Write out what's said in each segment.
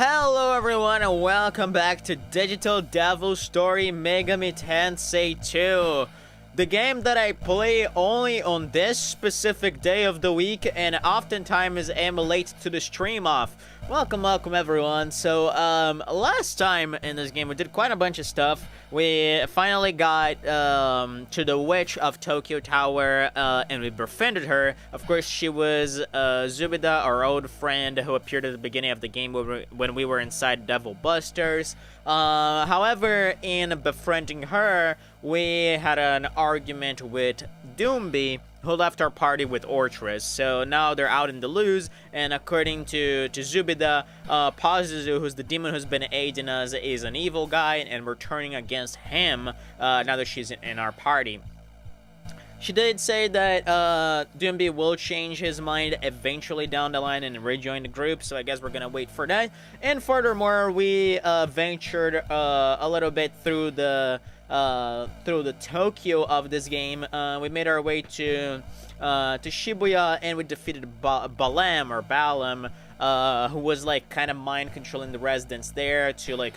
Hello everyone and welcome back to Digital Devil Story Megami Tensei 2. The game that I play only on this specific day of the week and oftentimes am late to the stream off. Welcome everyone. So last time in this game we did quite a bunch of stuff. We finally got to the Witch of Tokyo Tower and we befriended her. Of course she was Zubida, our old friend who appeared at the beginning of the game when we were inside Devil Busters. However, in befriending her, we had an argument with Doomby, who left our party with Ortress. So now they're out in the loose, and according to Zubida, Pazuzu, who's the demon who's been aiding us, is an evil guy, and we're turning against him now that she's in our party. She did say that Doomby will change his mind eventually down the line and rejoin the group, so I guess we're gonna wait for that. And furthermore, we ventured a little bit through the Tokyo of this game. We made our way to Shibuya, and we defeated Balam, who was like kind of mind controlling the residents there to like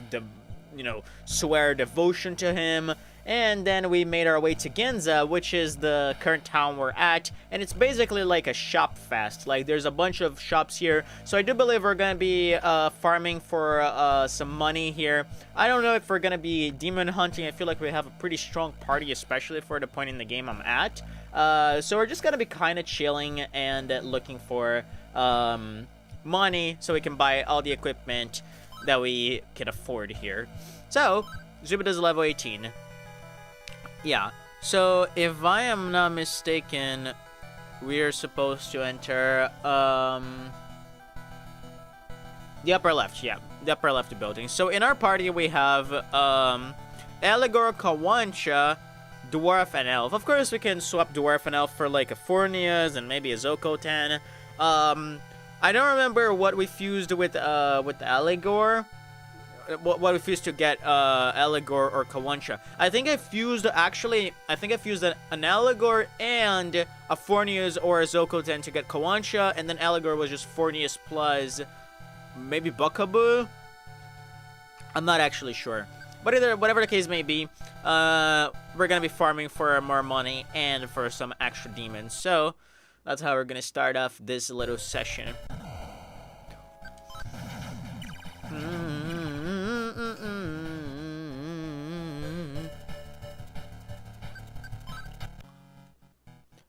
swear devotion to him. And then we made our way to Ginza, which is the current town we're at, and it's basically like a shop fest. Like, there's a bunch of shops here, so I do believe we're gonna be farming for some money here. I don't know if we're gonna be demon hunting. I feel like we have a pretty strong party, especially for the point in the game I'm at. So we're just gonna be kind of chilling and looking for money so we can buy all the equipment that we can afford here. So, Zubida's level 18. Yeah, so if I am not mistaken, we are supposed to enter the upper left, yeah, the upper left building. So in our party we have Eligor, Kawancha, Dwarf, and Elf. Of course we can swap Dwarf and Elf for like a Fornias and maybe a Zokotan. I don't remember what we fused with Eligor. What we fused to get Eligor or Kawancha. I think I fused an Eligor and a Fornius or a Zokoten to get Kawancha, and then Eligor was just Fornius plus maybe Bucaboo. I'm not actually sure. But either, whatever the case may be, we're gonna be farming for more money and for some extra demons. So that's how we're gonna start off this little session.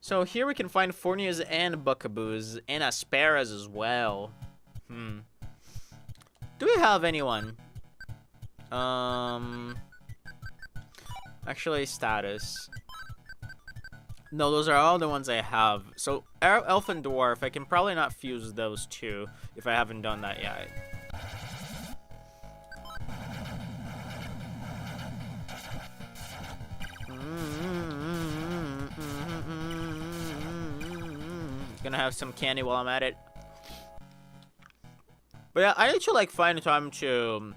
So here we can find Fornias and Bucaboos and Asperas as well. Do we have anyone? Actually, status. No, those are all the ones I have. So Elf and Dwarf, I can probably not fuse those two if I haven't done that yet. Gonna have some candy while I'm at it. But yeah, I need to like find time to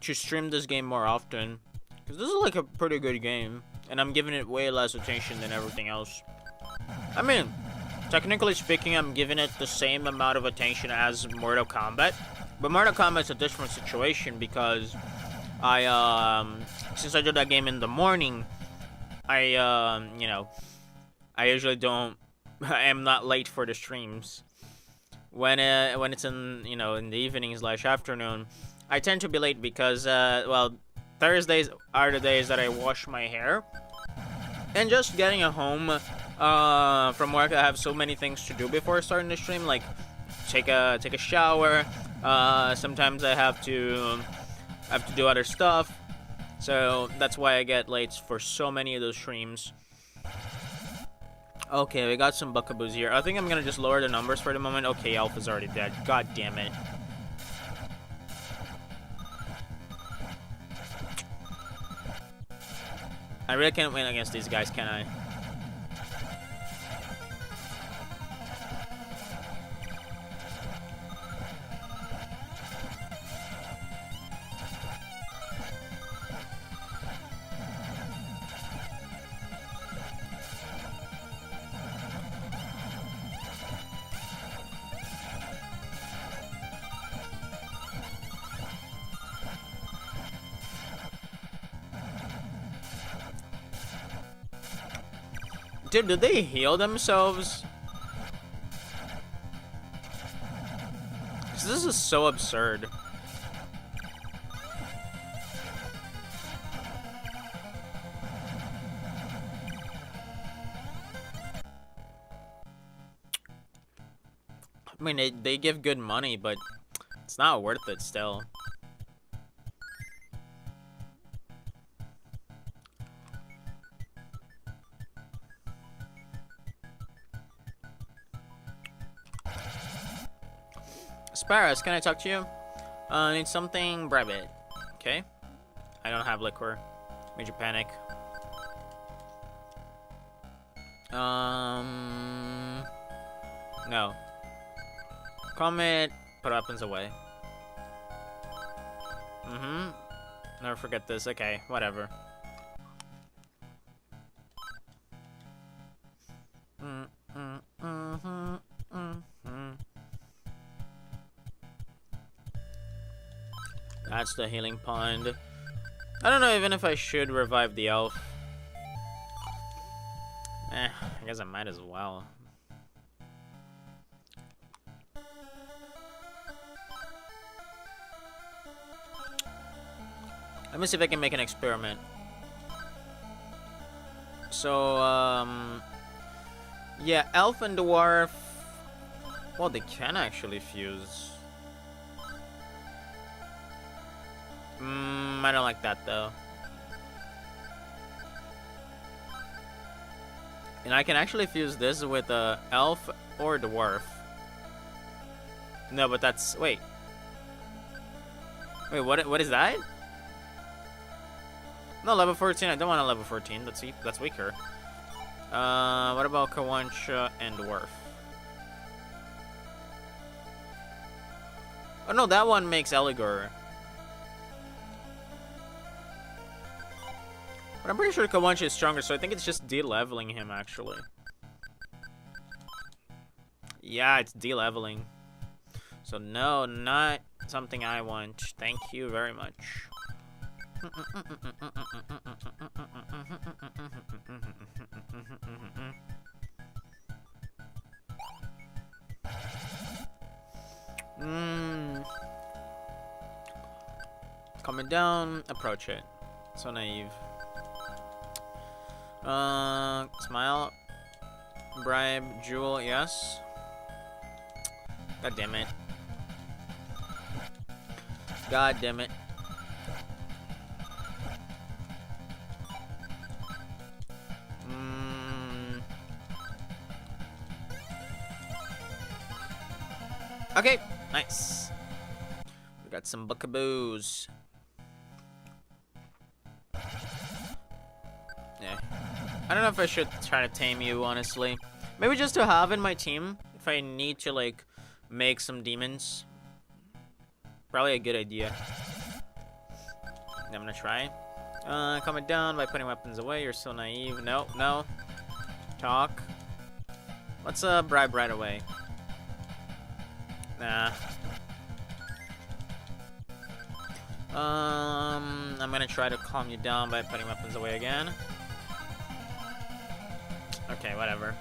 stream this game more often, because this is like a pretty good game and I'm giving it way less attention than everything else. I mean, technically speaking, I'm giving it the same amount of attention as Mortal Kombat, but Mortal Kombat's a different situation because since I do that game in the morning, I usually don't. I am not late for the streams. When it's in in the evening / afternoon, I tend to be late because well, Thursdays are the days that I wash my hair, and just getting home from work, I have so many things to do before starting the stream, like take a shower. Sometimes I have to do other stuff, so that's why I get late for so many of those streams. Okay, we got some Bucaboos here. I think I'm gonna just lower the numbers for the moment. Okay, Elf is already dead. God damn it. I really can't win against these guys, can I? Dude, did they heal themselves? This is so absurd. I mean, they give good money, but it's not worth it still. Sparrows, can I talk to you? I need something private. Okay. I don't have liquor. Major panic. No. Comet, put weapons away. Never forget this. Okay, whatever. That's the healing pond. I don't know even if I should revive the elf. I guess I might as well. Let me see if I can make an experiment. So, yeah, elf and dwarf. Well, they can actually fuse. I don't like that though. And I can actually fuse this with a elf or dwarf. No, but that's wait, what is that? No, level 14. I don't want a level 14. That's weaker. What about Kawancha and dwarf? Oh no, that one makes Eligor. But I'm pretty sure Kawancha is stronger, so I think it's just de-leveling him, actually. Yeah, it's de-leveling. So no, not something I want. Thank you very much. Coming down, approach it. So naive. Smile. Bribe. Jewel, yes. God damn it. God damn it. Okay, nice. We got some Bucaboos. Yeah. I don't know if I should try to tame you, honestly. Maybe just to have in my team, if I need to, like, make some demons. Probably a good idea. I'm gonna try. Calm it down by putting weapons away. You're so naive. No, no. Talk. Let's, bribe right away. Nah. I'm gonna try to calm you down by putting weapons away again. Okay, whatever.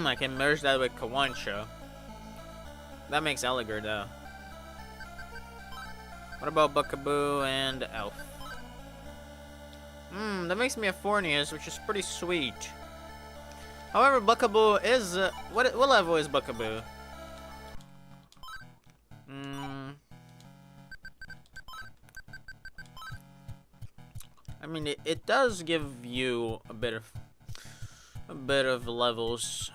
I can merge that with Kawancha. That makes Eligor, though. What about Bucaboo and Elf? That makes me a Fornius, which is pretty sweet. However, Bucaboo is... what level is Bucaboo? I mean, it does give you a bit of levels.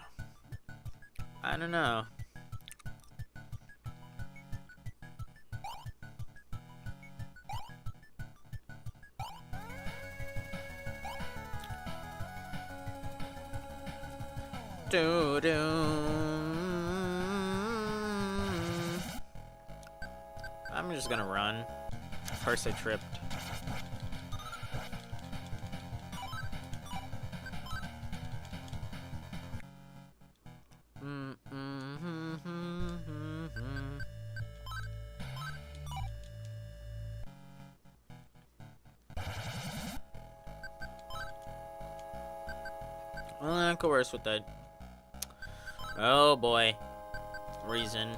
I don't know. I'm just gonna run. Of course I tripped. Well, could worse with that. Oh boy. Reason.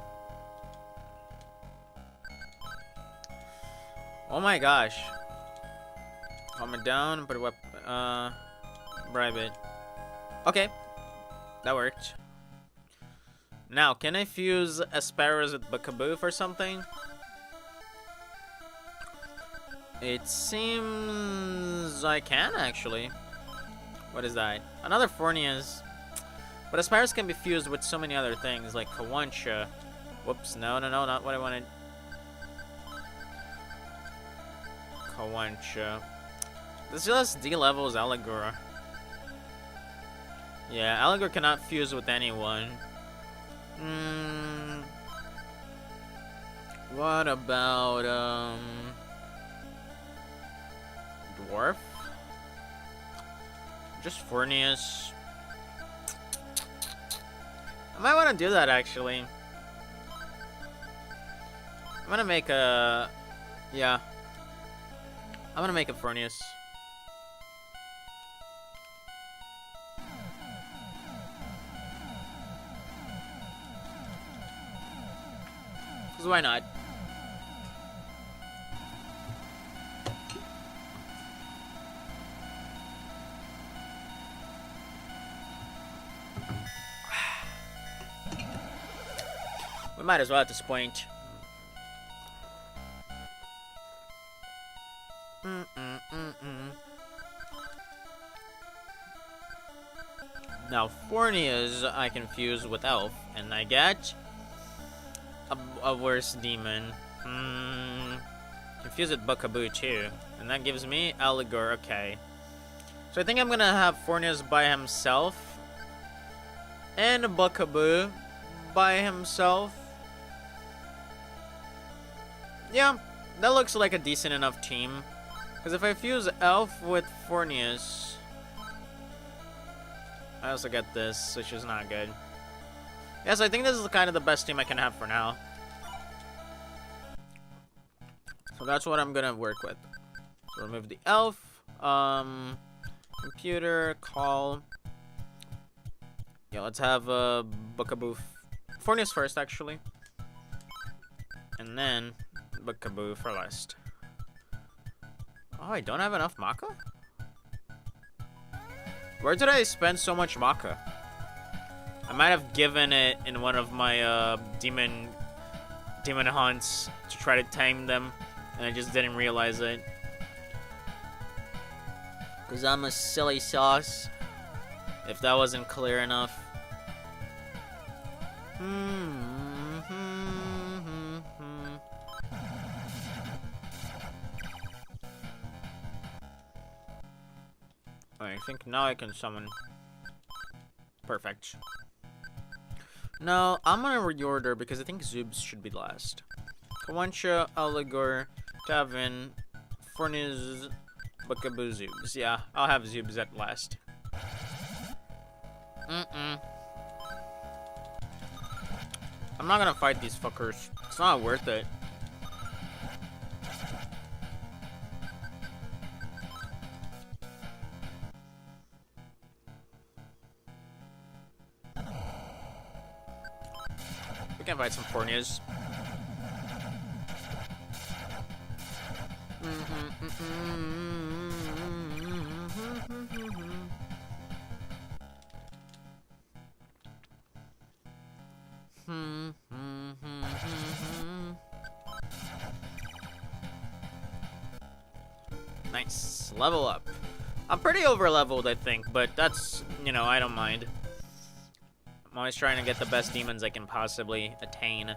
Oh my gosh. Calm it down, put a weapon, bribe it. Okay. That worked. Now, can I fuse Asparus with Bucaboo for something? It seems I can, actually. What is that? Another Fornias. But Asparus can be fused with so many other things, like Kawancha. Whoops, no, not what I wanted. Kawancha. This just D-levels Allegor. Yeah, Allegor cannot fuse with anyone. What about, Dwarf? Just Fornius. I might want to do that, actually. I'm gonna make a... Yeah. I'm gonna make a Fornius. Because why not? We might as well at this point. Now, Fornias I can fuse with Elf, and I get a worse demon. Confuse with Bucaboo too, and that gives me Allegor. Okay. So I think I'm gonna have Fornias by himself, and Bucaboo by himself. Yeah, that looks like a decent enough team. Because if I fuse Elf with Fornius, I also get this, which is not good. Yeah, so I think this is kind of the best team I can have for now. So that's what I'm gonna work with. So remove the Elf. Computer, call. Yeah, let's have Bucaboo. Fornius first, actually. And then Bucaboo for last. Oh, I don't have enough Maka? Where did I spend so much Maka? I might have given it in one of my demon hunts to try to tame them, and I just didn't realize it. Because I'm a silly sauce. If that wasn't clear enough. I think now I can summon. Perfect. No, I'm gonna reorder because I think Zubs should be last. Kawancha, Allegor, Tavin, Forniz, Bucaboo, Zubs. Yeah, I'll have Zubs at last. I'm not gonna fight these fuckers. It's not worth it. We can fight some Fornias. Nice. Level up. I'm pretty over leveled, I think, but that's, you know, I don't mind. I'm always trying to get the best demons I can possibly attain.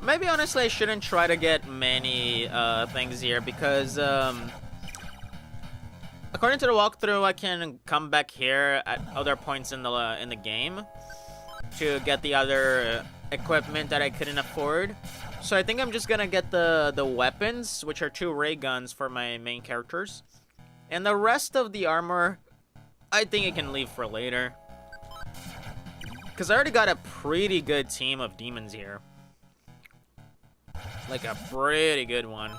Maybe honestly I shouldn't try to get many things here because according to the walkthrough I can come back here at other points in the game to get the other equipment that I couldn't afford. So I think I'm just gonna get the weapons, which are 2 ray guns for my main characters. And the rest of the armor, I think I can leave for later. Because I already got a pretty good team of demons here. Like a pretty good one.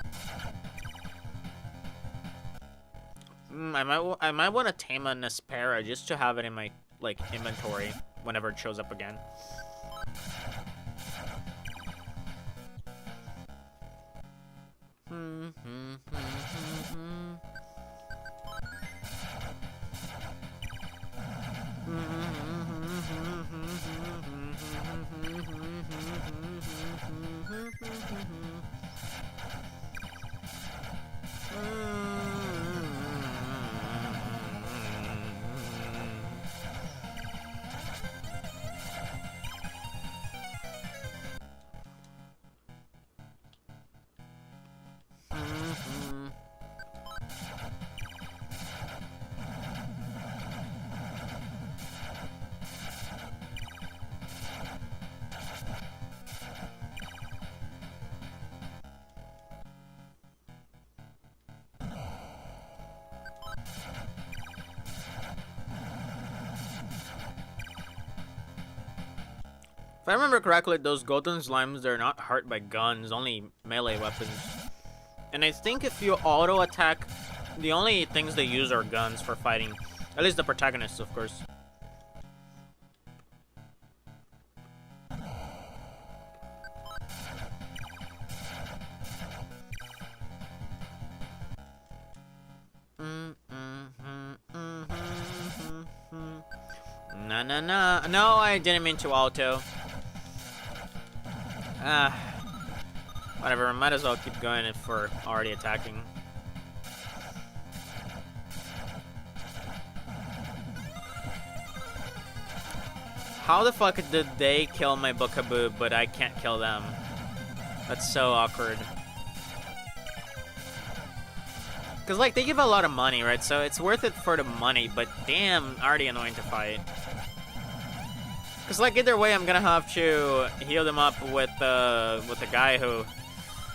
I might want to tame a Nespera just to have it in my inventory whenever it shows up again. If I remember correctly, those golden slimes, they're not hurt by guns, only melee weapons. And I think if you auto-attack, the only things they use are guns for fighting. At least the protagonists, of course. Nah. No, I didn't mean to auto. Whatever, might as well keep going if we're already attacking. How the fuck did they kill my Bucaboo, but I can't kill them? That's so awkward. Because, like, they give a lot of money, right? So it's worth it for the money, but damn, already annoying to fight. Because, like, either way, I'm gonna have to heal them up with the guy who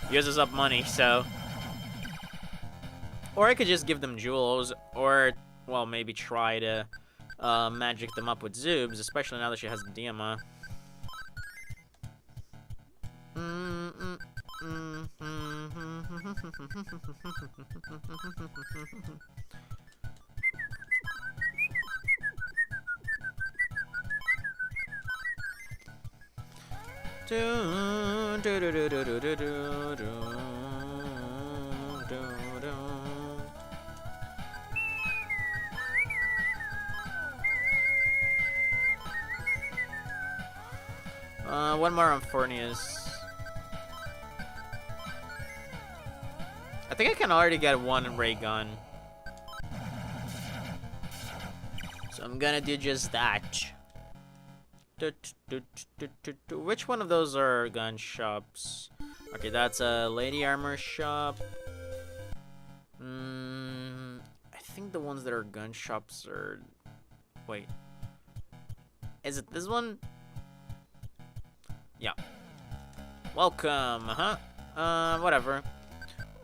uses up money, so... Or I could just give them jewels, or, well, maybe try to magic them up with Zoobs, especially now that she has the Diama. One more on Fornius. I think I can already get 1 ray gun. So I'm gonna do just that. Which one of those are gun shops? Okay, that's a lady armor shop. I think the ones that are gun shops are... Wait. Is it this one? Yeah. Welcome, whatever.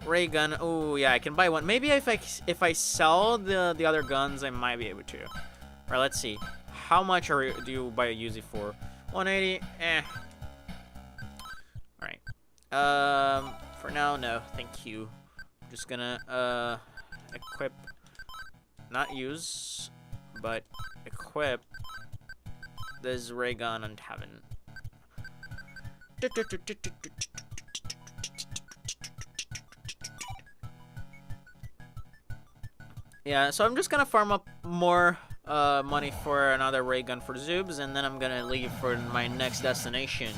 Ray gun. Oh yeah, I can buy one. Maybe if I sell the other guns, I might be able to. Alright, let's see. How much do you buy a Uzi for? 180. Alright. For now, no, thank you. I'm just gonna equip, not use, but equip this ray gun on Tavin. Yeah, so I'm just gonna farm up more money for another ray gun for Zoobs, and then I'm gonna leave for my next destination.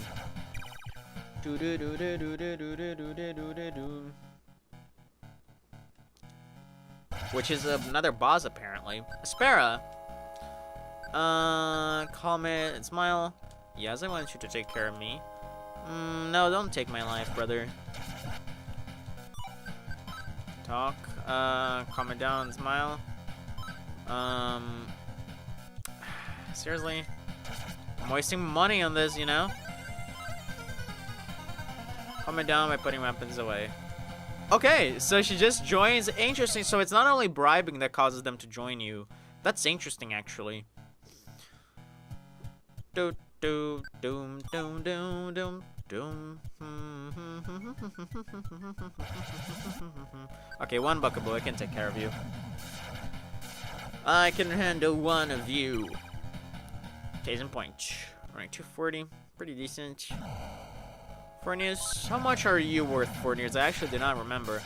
Which is another boss, apparently. Aspera. Calm it and smile. Yes, I want you to take care of me. No, don't take my life, brother. Talk. Calm it down, smile. Seriously? I'm wasting money on this, you know? Calm it down by putting weapons away. Okay, so she just joins. Interesting. So it's not only bribing that causes them to join you. That's interesting, actually. Do do doom doom doom doom doom. Okay, one Bucaboo. I can take care of you. I can handle one of you. Case in point. Alright, 240. Pretty decent. 4 news. How much are you worth, 4 news? I actually do not remember.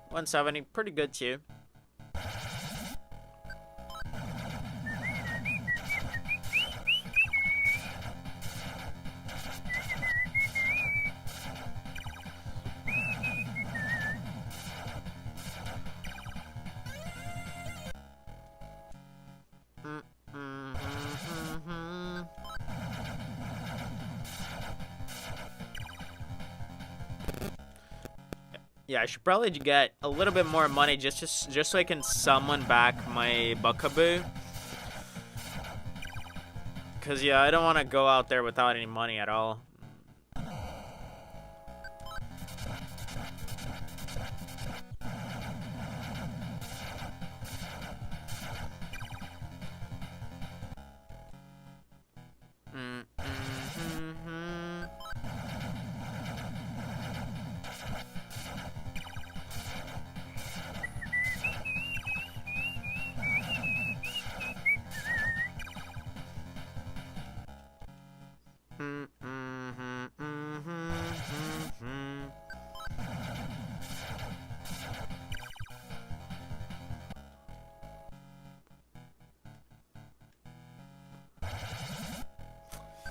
170. Pretty good, too. Yeah, I should probably get a little bit more money just so I can summon back my Bucaboo. Cause yeah, I don't want to go out there without any money at all.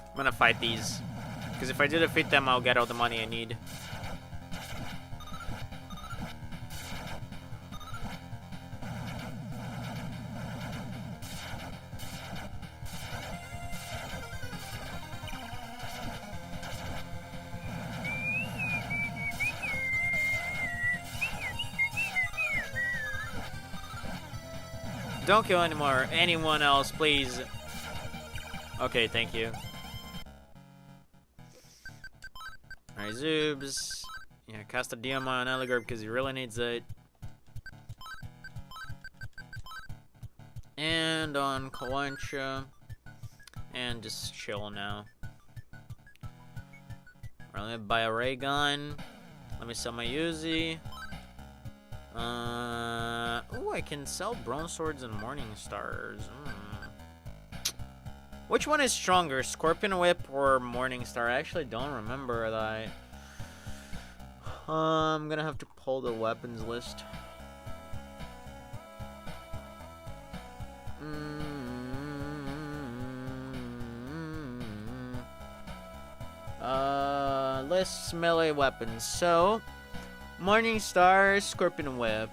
I'm gonna fight these, because if I do defeat them, I'll get all the money I need. Don't kill anyone else, please. Okay, thank you. Alright, Zoobs. Yeah, cast a DMI on Eligor because he really needs it. And on Kalancha. And just chill now. Alright, let me buy a ray gun. Let me sell my Uzi. Ooh, I can sell bronze swords and morning stars. Which one is stronger, Scorpion Whip or Morning Star? I actually don't remember that. I'm gonna have to pull the weapons list. Lists melee weapons. So, Morning Star, Scorpion Whip.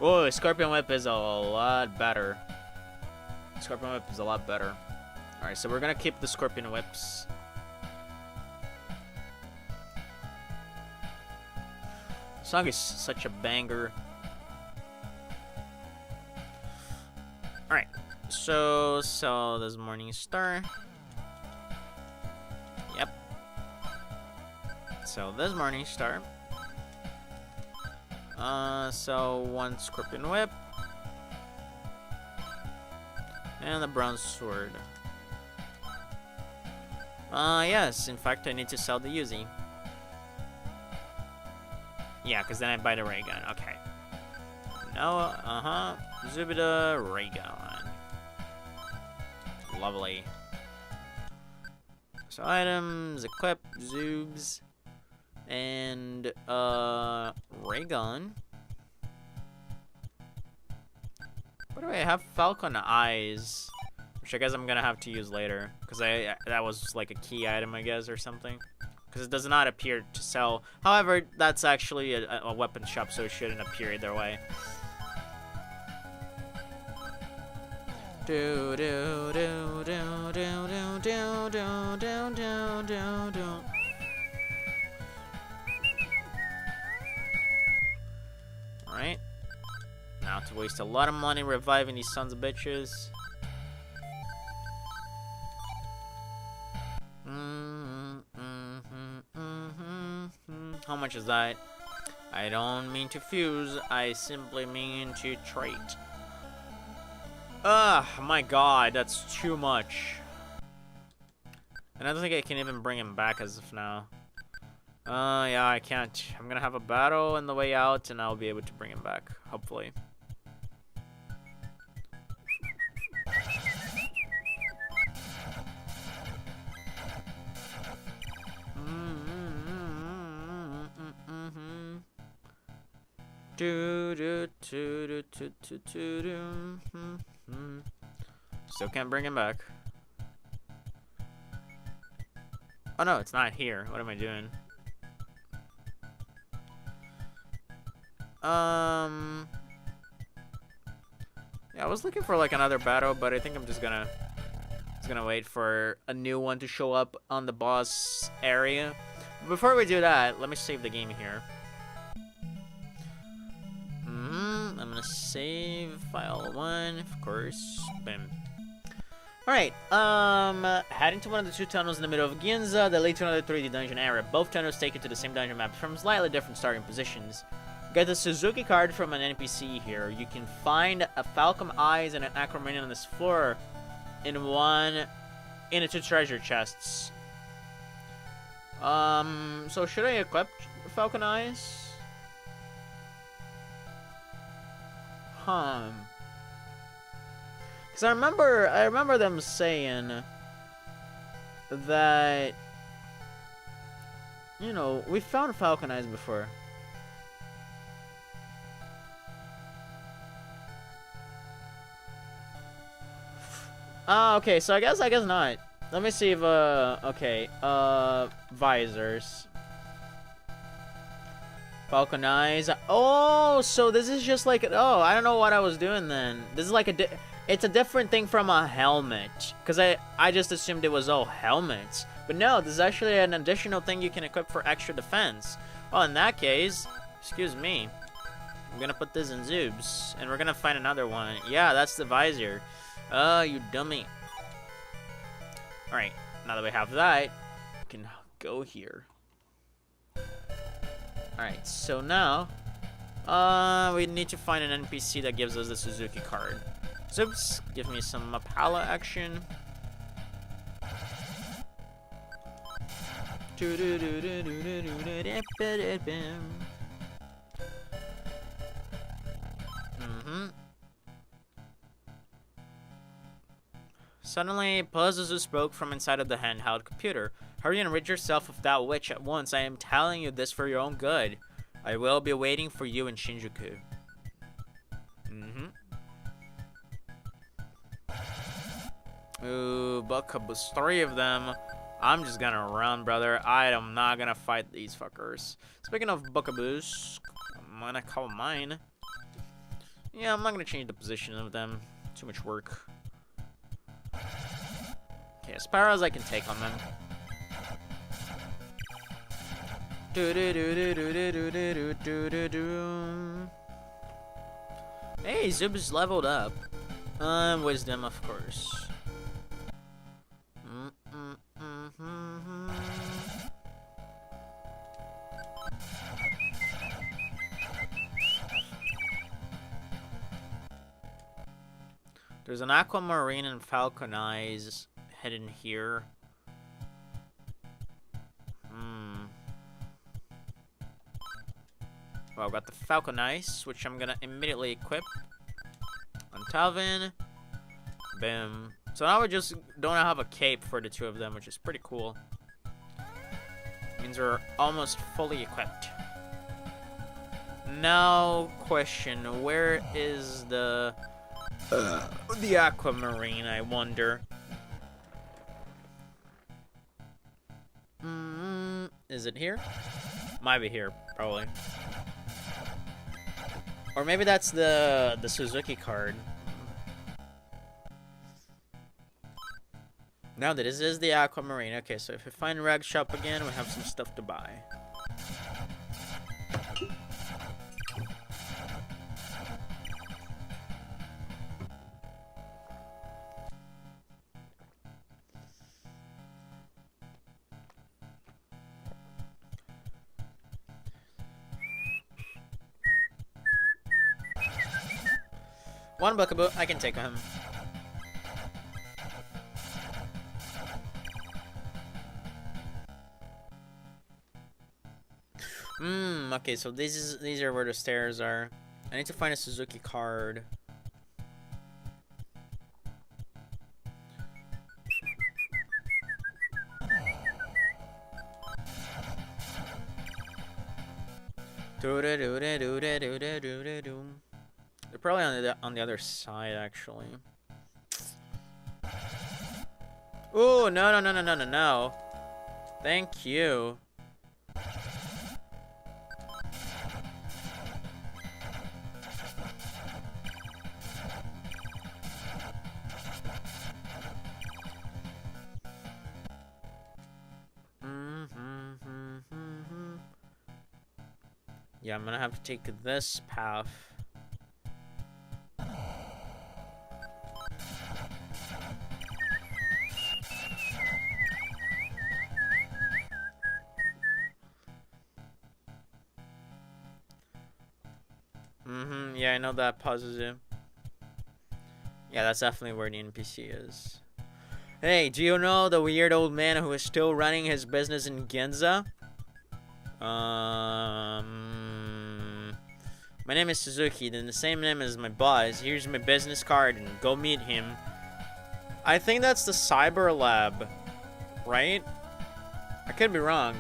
Oh, Scorpion Whip is a lot better. Scorpion Whip is a lot better. Alright, so we're gonna keep the Scorpion Whips. This song is such a banger. Alright, so this Morning Star. Yep. So this Morning Star. So one Scorpion Whip. And the bronze sword. Yes, in fact I need to sell the Uzi. Yeah, because then I buy the ray gun. Okay. No, Zubida ray gun. Lovely. So items, equip, Zoobs. And, ray gun. What do I have? Falcon eyes, which I guess I'm gonna have to use later, because that was like a key item, I guess, or something. Because it does not appear to sell. However, that's actually a weapon shop, so it shouldn't appear either way. Do do do do do do do do do do do do. Alright. Now to waste a lot of money reviving these sons of bitches. How much is that? I don't mean to fuse, I simply mean to trait. Ugh, my god, that's too much. And I don't think I can even bring him back as of now. Yeah, I can't. I'm gonna have a battle on the way out, and I'll be able to bring him back, hopefully. Still can't bring him back. Oh no, it's not here. What am I doing? Yeah, I was looking for like another battle, but I think I'm just gonna wait for a new one to show up on the boss area. Before we do that, let me save the game here. I'm gonna save file 1, of course. Bam. Alright, heading to one of the 2 tunnels in the middle of Ginza that lead to another 3D dungeon area. Both tunnels take you to the same dungeon map from slightly different starting positions. Get the Suzuki card from an NPC here. You can find a Falcon Eyes and an Aquamarine on this floor in the 2 treasure chests. So should I equip Falcon Eyes? Because I remember them saying that, you know, we found Falcon Eyes before. Okay, so I guess not. Let me see if okay, visors. Falcon Eyes. Oh, so this is just like, oh, I don't know what I was doing then. This is like it's a different thing from a helmet. Because I just assumed it was all helmets. But no, this is actually an additional thing you can equip for extra defense. Well, in that case, excuse me, I'm gonna put this in Zoobs. And we're gonna find another one. Yeah, that's the visor. Oh, you dummy. Alright, now that we have that, we can go here. Alright, so now, we need to find an NPC that gives us the Suzuki card. Zoops, give me some Mapala action. Suddenly, puzzles spoke from inside of the handheld computer. Hurry and rid yourself of that witch at once. I am telling you this for your own good. I will be waiting for you in Shinjuku. Ooh, Bucaboos, 3 of them. I'm just gonna run, brother. I am not gonna fight these fuckers. Speaking of Bucaboos, I'm gonna call mine. Yeah, I'm not gonna change the position of them. Too much work. Okay, as far as I can take on them. Hey, Zub's leveled up. Wisdom, of course. There's an Aquamarine and Falcon Eyes hidden here. Well, I've got the Falcon Eyes, which I'm gonna immediately equip on Tavin. Boom. So now we just don't have a cape for the 2 of them, which is pretty cool. Means we're almost fully equipped. Now, question: where is the Aquamarine? I wonder. Is it here? Might be here, probably. Or maybe that's the Suzuki card. Now this is the aquamarine. Okay, so if we find Rag Shop again, we have some stuff to buy. One Bucaboo, I can take him. Okay, so these are where the stairs are. I need to find a Suzuki card. They're probably on the other side, actually. Ooh, no. Thank you. Yeah, I'm gonna have to take this path. Yeah, I know that pauses you. Yeah, that's definitely where the NPC is. Hey, do you know the weird old man who is still running his business in Ginza? My name is Suzuki, then the same name as my boss. Here's my business card and go meet him. I think that's the Cyber Lab, right? I could be wrong.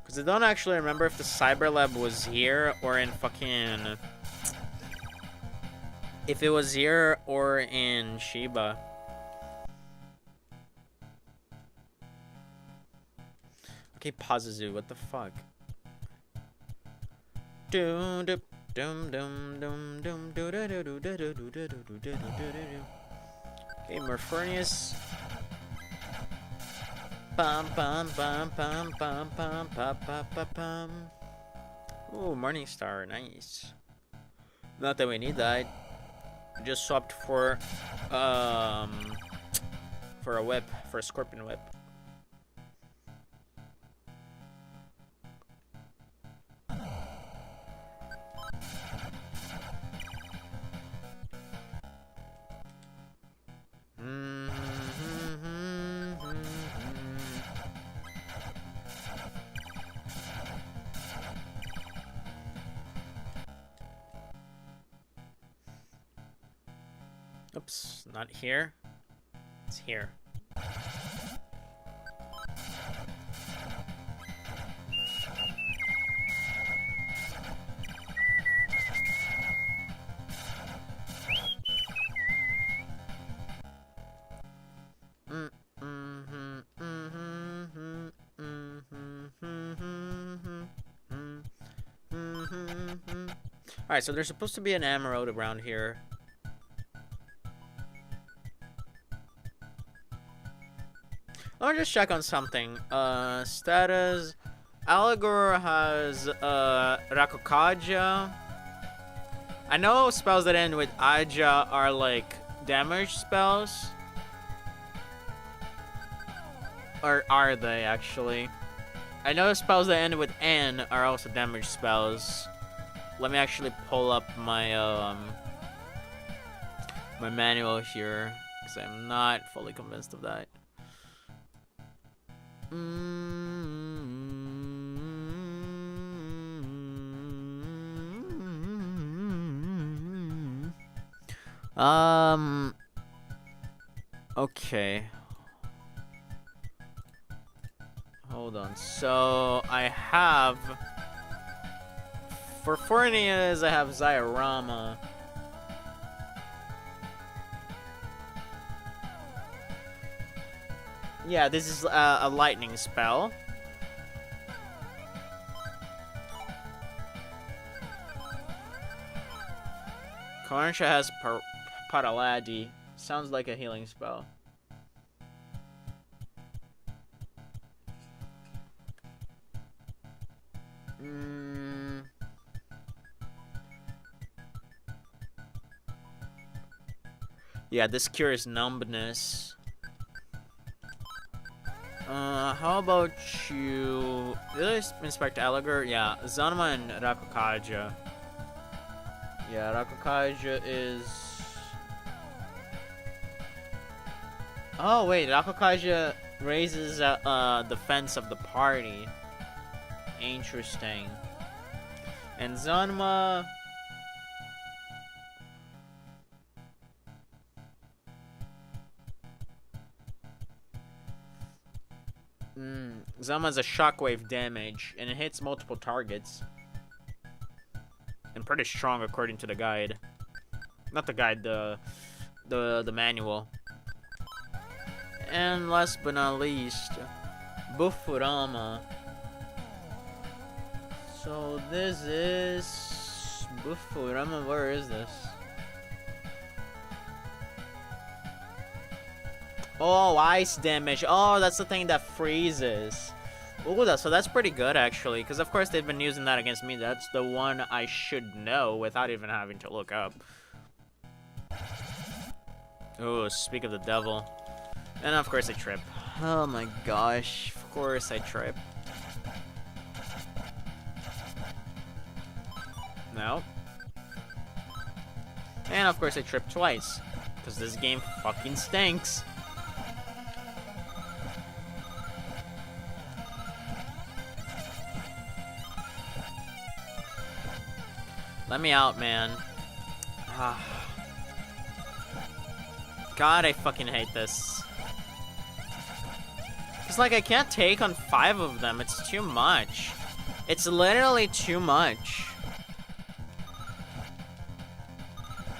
Because I don't actually remember if the Cyber Lab was here or in fucking... If it was here or in Shiba. Okay, Pazuzu, what the fuck? Okay, Merfurnius. Ooh, Morningstar, nice. Not that we need that. Just swapped for a whip, for a scorpion whip. Oops, not here. It's here. Alright, so there's supposed to be an emerald around here. Let me just check on something. Status. Allegor has, Rakokaja. I know spells that end with Aja are, like, damage spells. Or are they, actually? I know spells that end with N are also damage spells. Let me actually pull up my, my manual here, because I'm not fully convinced of that. Okay. Hold on. So, I have... For Fornias, I have Zyarama. Yeah, this is a lightning spell. Karnsha has Paraladi. Sounds like a healing spell. Yeah, this cures numbness. How about you... Did I inspect Aligar? Yeah, Zanma and Rakukaja. Yeah, Rakukaja is... Oh, wait, Rakukaja raises defense of the party. Interesting. And Zanma... Zanma's a shockwave damage, and it hits multiple targets. And pretty strong according to the guide. Not the guide, the manual. And last but not least, Bufurama. So this is Bufurama. Where is this? Oh, ice damage. Oh, that's the thing that freezes. Oh, so that's pretty good actually, because of course they've been using that against me. That's the one I should know without even having to look up. Oh, speak of the devil. And of course I trip. Oh my gosh, of course I trip. No. And of course I trip twice, because this game fucking stinks. Let me out, man. God, I fucking hate this. It's like I can't take on 5 of them. It's too much. It's literally too much.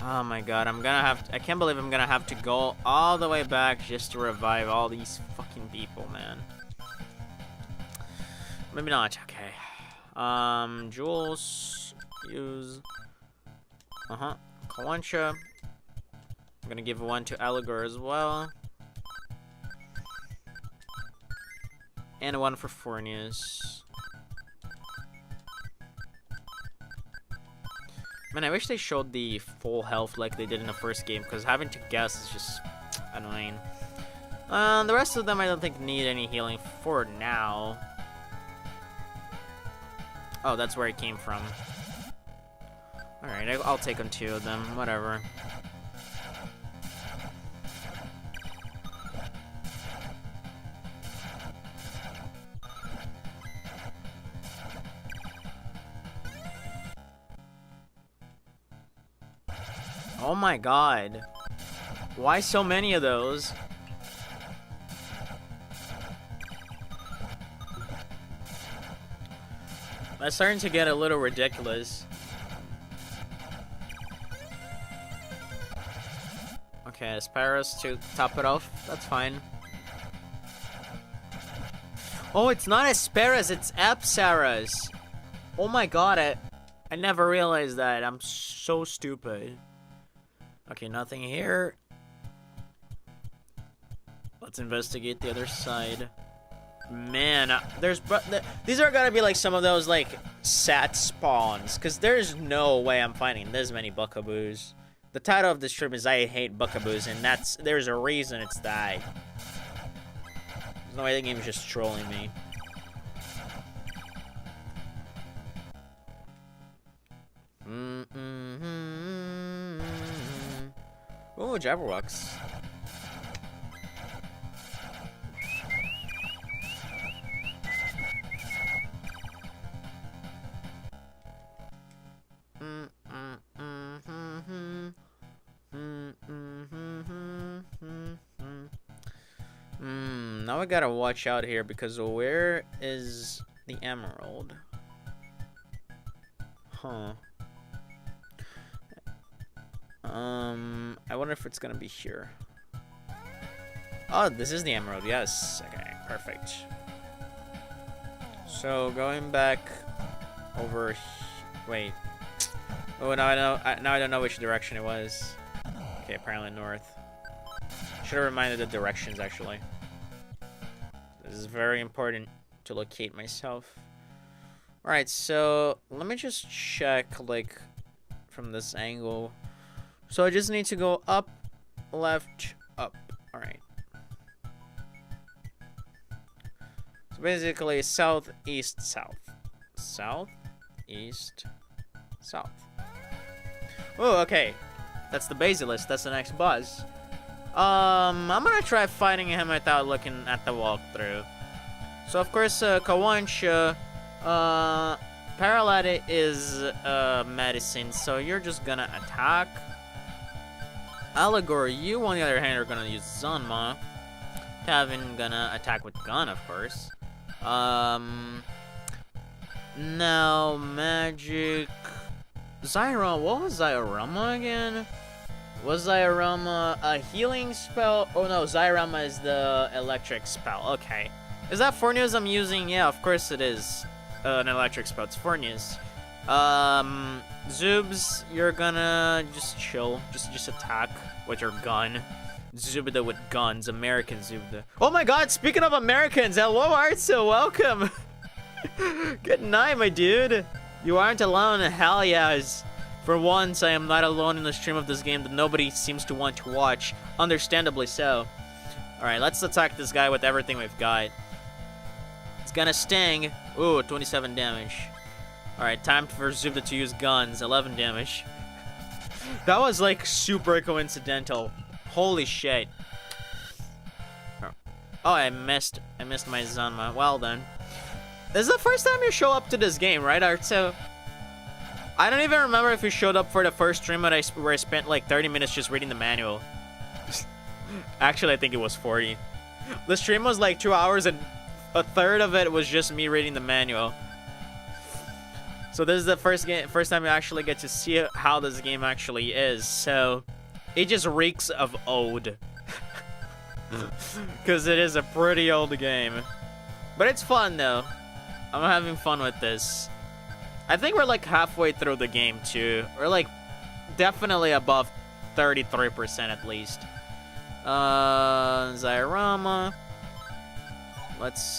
Oh my god, I'm gonna have to, I can't believe I'm gonna have to go all the way back just to revive all these fucking people, man. Maybe not, okay. Jules... Use. Kalancha. I'm gonna give one to Aligar as well. And one for Fornius. Man, I wish they showed the full health like they did in the first game, because having to guess is just annoying. The rest of them I don't think need any healing for now. Oh, that's where it came from. Alright, I'll take on 2 of them, whatever. Oh my god. Why so many of those? That's starting to get a little ridiculous. Okay, Asparas to top it off. That's fine. Oh, it's not Asparas, it's Apsaras. Oh my god, I never realized that. I'm so stupid. Okay, nothing here. Let's investigate the other side. Man, these are gonna be like some of those like sat spawns, because there's no way I'm finding this many Bucaboos. The title of this stream is I Hate Bucaboos, and there's a reason it's that. There's no way the game is just trolling me. Oh, Jabberwocks. Now I gotta watch out here, because where is the emerald? Huh. I wonder if it's gonna be here. Oh, this is the emerald, yes. Okay, perfect. So, going back over... Wait. Oh, now I don't know which direction it was. Okay, apparently north. Should have reminded the directions, actually. This is very important to locate myself. Alright, so let me just check, like, from this angle. So I just need to go up, left, up. Alright. So basically, south, east, south. South, east, south. Oh, okay. That's the Basilisk. That's the next boss. I'm gonna try fighting him without looking at the walkthrough. So, of course, Kawancha, Paralytic is medicine, so you're just gonna attack. Allegory, you on the other hand are gonna use Zanma. Tavin gonna attack with gun, of course. Now magic. Zyra, what was Zyrama again? Was Zyrama a healing spell? Oh no, Zyrama is the electric spell. Okay. Is that Fornews I'm using? Yeah, of course it is. An electric spell. It's Fornews. Zubs, you're gonna just chill. Just attack with your gun. Zubida with guns. American Zubida. Oh my god, speaking of Americans, hello Artso, welcome! Good night, my dude. You aren't alone, hell yes. For once, I am not alone in the stream of this game that nobody seems to want to watch. Understandably so. Alright, let's attack this guy with everything we've got. It's gonna sting. Ooh, 27 damage. Alright, time for Zubda to use guns. 11 damage. That was like super coincidental. Holy shit. Oh, I missed my Zanma. Well done. This is the first time you show up to this game, right, Artso? I don't even remember if you showed up for the first stream where I spent like 30 minutes just reading the manual. Actually, I think it was 40. The stream was like 2 hours and a third of it was just me reading the manual. So this is the first time you actually get to see how this game actually is. So it just reeks of old. Because it is a pretty old game. But it's fun though. I'm having fun with this. I think we're like halfway through the game too. We're like definitely above 33% at least. Zyrama. Let's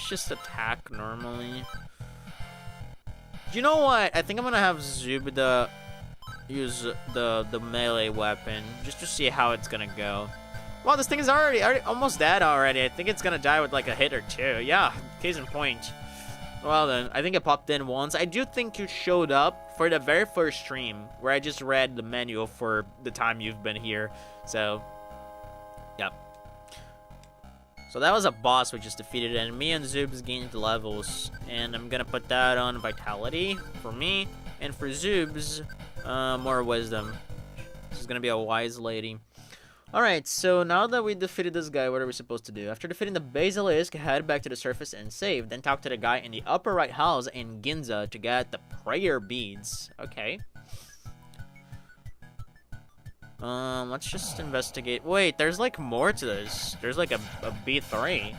just attack normally. You know what? I think I'm gonna have Zubida use the melee weapon just to see how it's gonna go. Wow, this thing is already almost dead already. I think it's gonna die with like a hit or two. Yeah, case in point. Well then, I think it popped in once. I do think you showed up for the very first stream where I just read the manual for the time you've been here. So, yep. So that was a boss we just defeated, and me and Zubs gained levels. And I'm gonna put that on Vitality for me, and for Zubs, more Wisdom. She's gonna be a wise lady. Alright, so now that we defeated this guy, what are we supposed to do? After defeating the Basilisk, head back to the surface and save. Then talk to the guy in the upper right house in Ginza to get the prayer beads. Okay. Let's just investigate. Wait, there's like more to this. There's like a B3.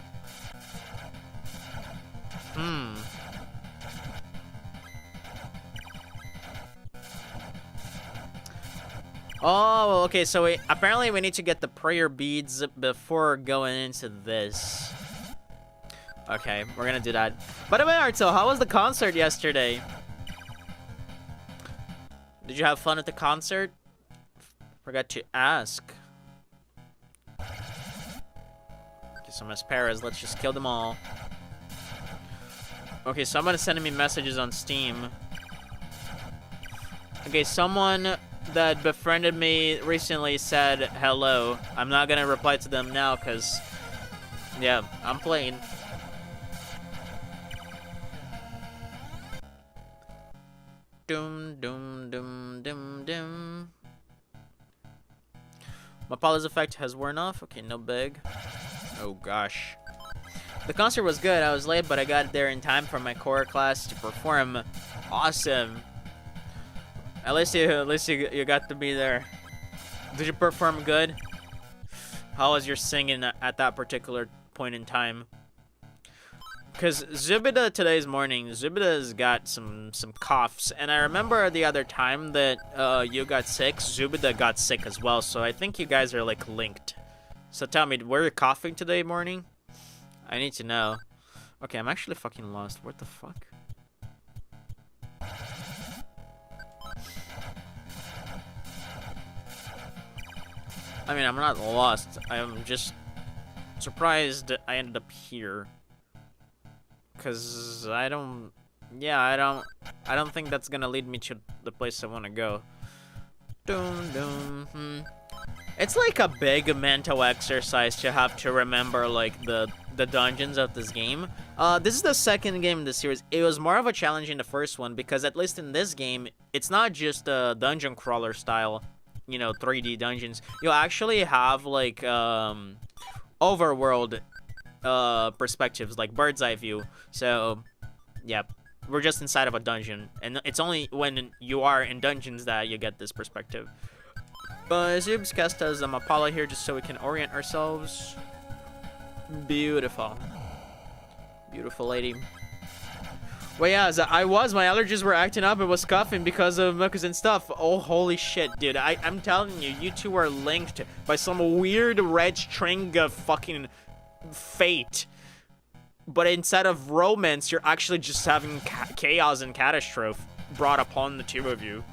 Oh, okay, so apparently we need to get the prayer beads before going into this. Okay, we're gonna do that. By the way, Arto, how was the concert yesterday? Did you have fun at the concert? Forgot to ask. Okay, some Asperas, let's just kill them all. Okay, someone is sending me messages on Steam. Okay, someone that befriended me recently said hello. I'm not gonna reply to them now because, yeah, I'm playing. Doom, doom, doom, doom, doom. My Paula's effect has worn off. Okay, no big. Oh gosh. The concert was good. I was late, but I got there in time for my core class to perform. Awesome. At least you got to be there. Did you perform good? How was your singing at that particular point in time? Because Zubida today's morning, Zubida's got some coughs, and I remember the other time that you got sick, Zubida got sick as well, so I think you guys are like linked. So tell me, were you coughing today morning? I need to know. Okay, I'm actually fucking lost. What the fuck? I mean, I'm not lost. I'm just surprised I ended up here. Cause I don't think that's gonna lead me to the place I want to go. It's like a big mental exercise to have to remember like the dungeons of this game. This is the second game in the series. It was more of a challenge in the first one because at least in this game, it's not just a dungeon crawler style, you know, 3D dungeons. You actually have like overworld perspectives, like bird's eye view. So yeah, we're just inside of a dungeon, and it's only when you are in dungeons that you get this perspective. Zub's cast us a Mapala here just so we can orient ourselves. Beautiful. Beautiful lady. Well, yeah, my allergies were acting up. I was coughing because of mucus and stuff. Oh, holy shit, dude. I'm telling you, you two are linked by some weird red string of fucking fate. But instead of romance, you're actually just having chaos and catastrophe brought upon the two of you.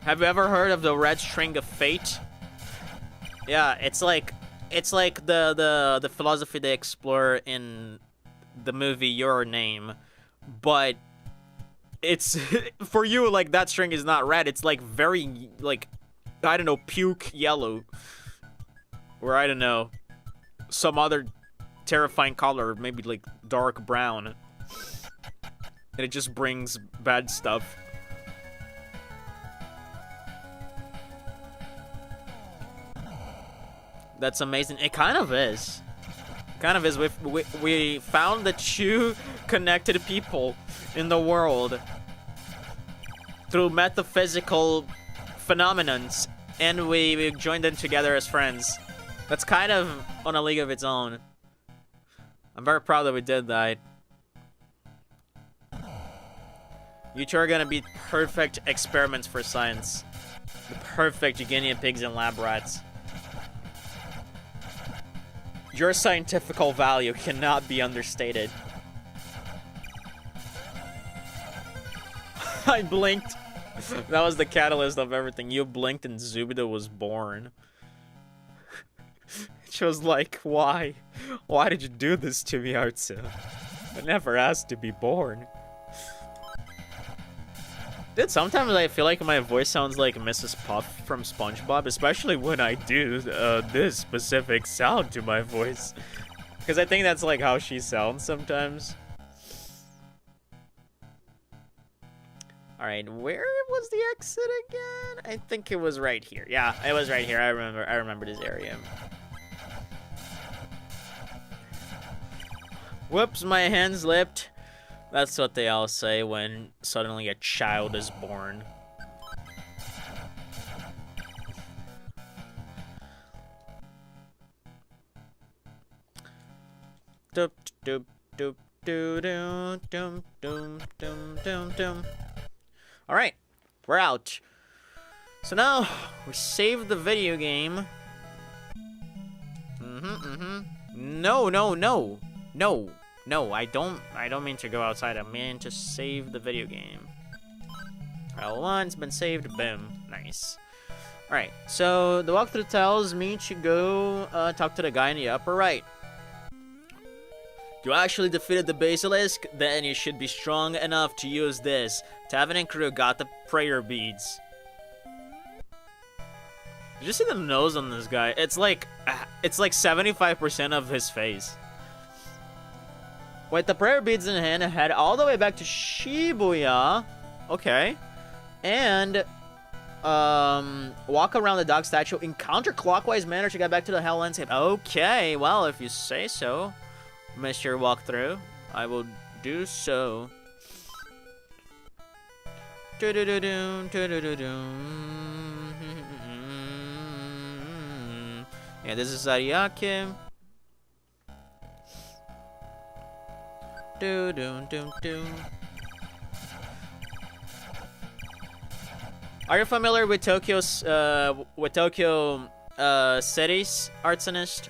Have you ever heard of the red string of fate? Yeah, it's like the philosophy they explore in the movie Your Name, but it's for you, like, that string is not red. It's like very, like, I don't know, puke yellow, or I don't know, some other terrifying color, maybe like dark brown, and it just brings bad stuff. That's amazing. It kind of is. Kind of is. We found the two connected people in the world through metaphysical phenomenons, and we joined them together as friends. That's kind of on a league of its own. I'm very proud that we did that. You two are gonna be perfect experiments for science. The perfect guinea pigs and lab rats. Your scientifical value cannot be understated. I blinked. That was the catalyst of everything. You blinked and Zubida was born. She was like, why? Why did you do this to me, Artsu? I never asked to be born. Dude, sometimes I feel like my voice sounds like Mrs. Puff from SpongeBob, especially when I do this specific sound to my voice. Because I think that's like how she sounds sometimes. Alright, where was the exit again? I think it was right here. Yeah, it was right here. I remember this area. Whoops, my hand slipped. That's what they all say when suddenly a child is born. Doop doop doop doo doo dum dum dum dum dum. All right, we're out. So now we save the video game. No, I don't mean to go outside. I mean to save the video game. File 1's been saved. Boom. Nice. Alright, so the walkthrough tells me to go talk to the guy in the upper right. You actually defeated the basilisk? Then you should be strong enough to use this. Tavin and crew got the prayer beads. Did you see the nose on this guy? It's like 75% of his face. With the prayer beads in hand, head all the way back to Shibuya. Okay. And walk around the dog statue in counterclockwise manner to get back to the Hell Landscape. Okay, well, if you say so, Mr. Walkthrough, I will do so. Yeah, this is Ariake. Do do do do. Are you familiar with Tokyo City's arsonist?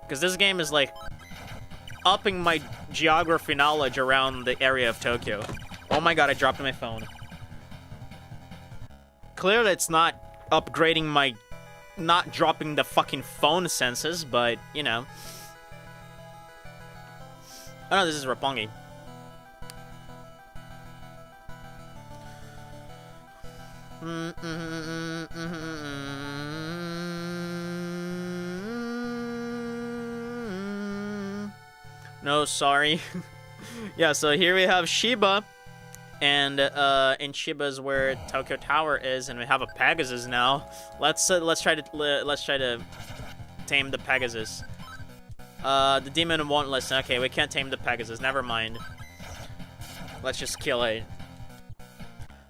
Because this game is like upping my geography knowledge around the area of Tokyo. Oh my god, I dropped my phone. Clearly it's not upgrading my not dropping the fucking phone senses, but, you know. Oh no, this is Roppongi. No, sorry. Yeah, so here we have Shiba. And in Shiba's where Tokyo Tower is, and we have a Pegasus now. Let's try to tame the Pegasus. The demon won't listen. Okay, we can't tame the Pegasus. Never mind. Let's just kill it.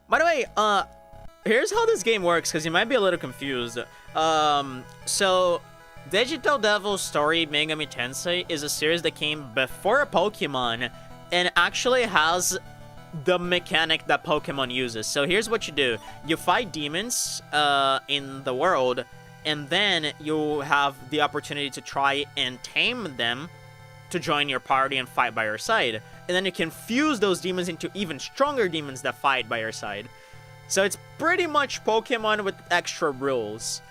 By the way, here's how this game works, because you might be a little confused. So Digital Devil's Story Megami Tensei is a series that came before Pokemon, and actually has the mechanic that Pokemon uses. So here's what you do. You fight demons in the world, and then you have the opportunity to try and tame them to join your party and fight by your side. And then you can fuse those demons into even stronger demons that fight by your side. So it's pretty much Pokemon with extra rules.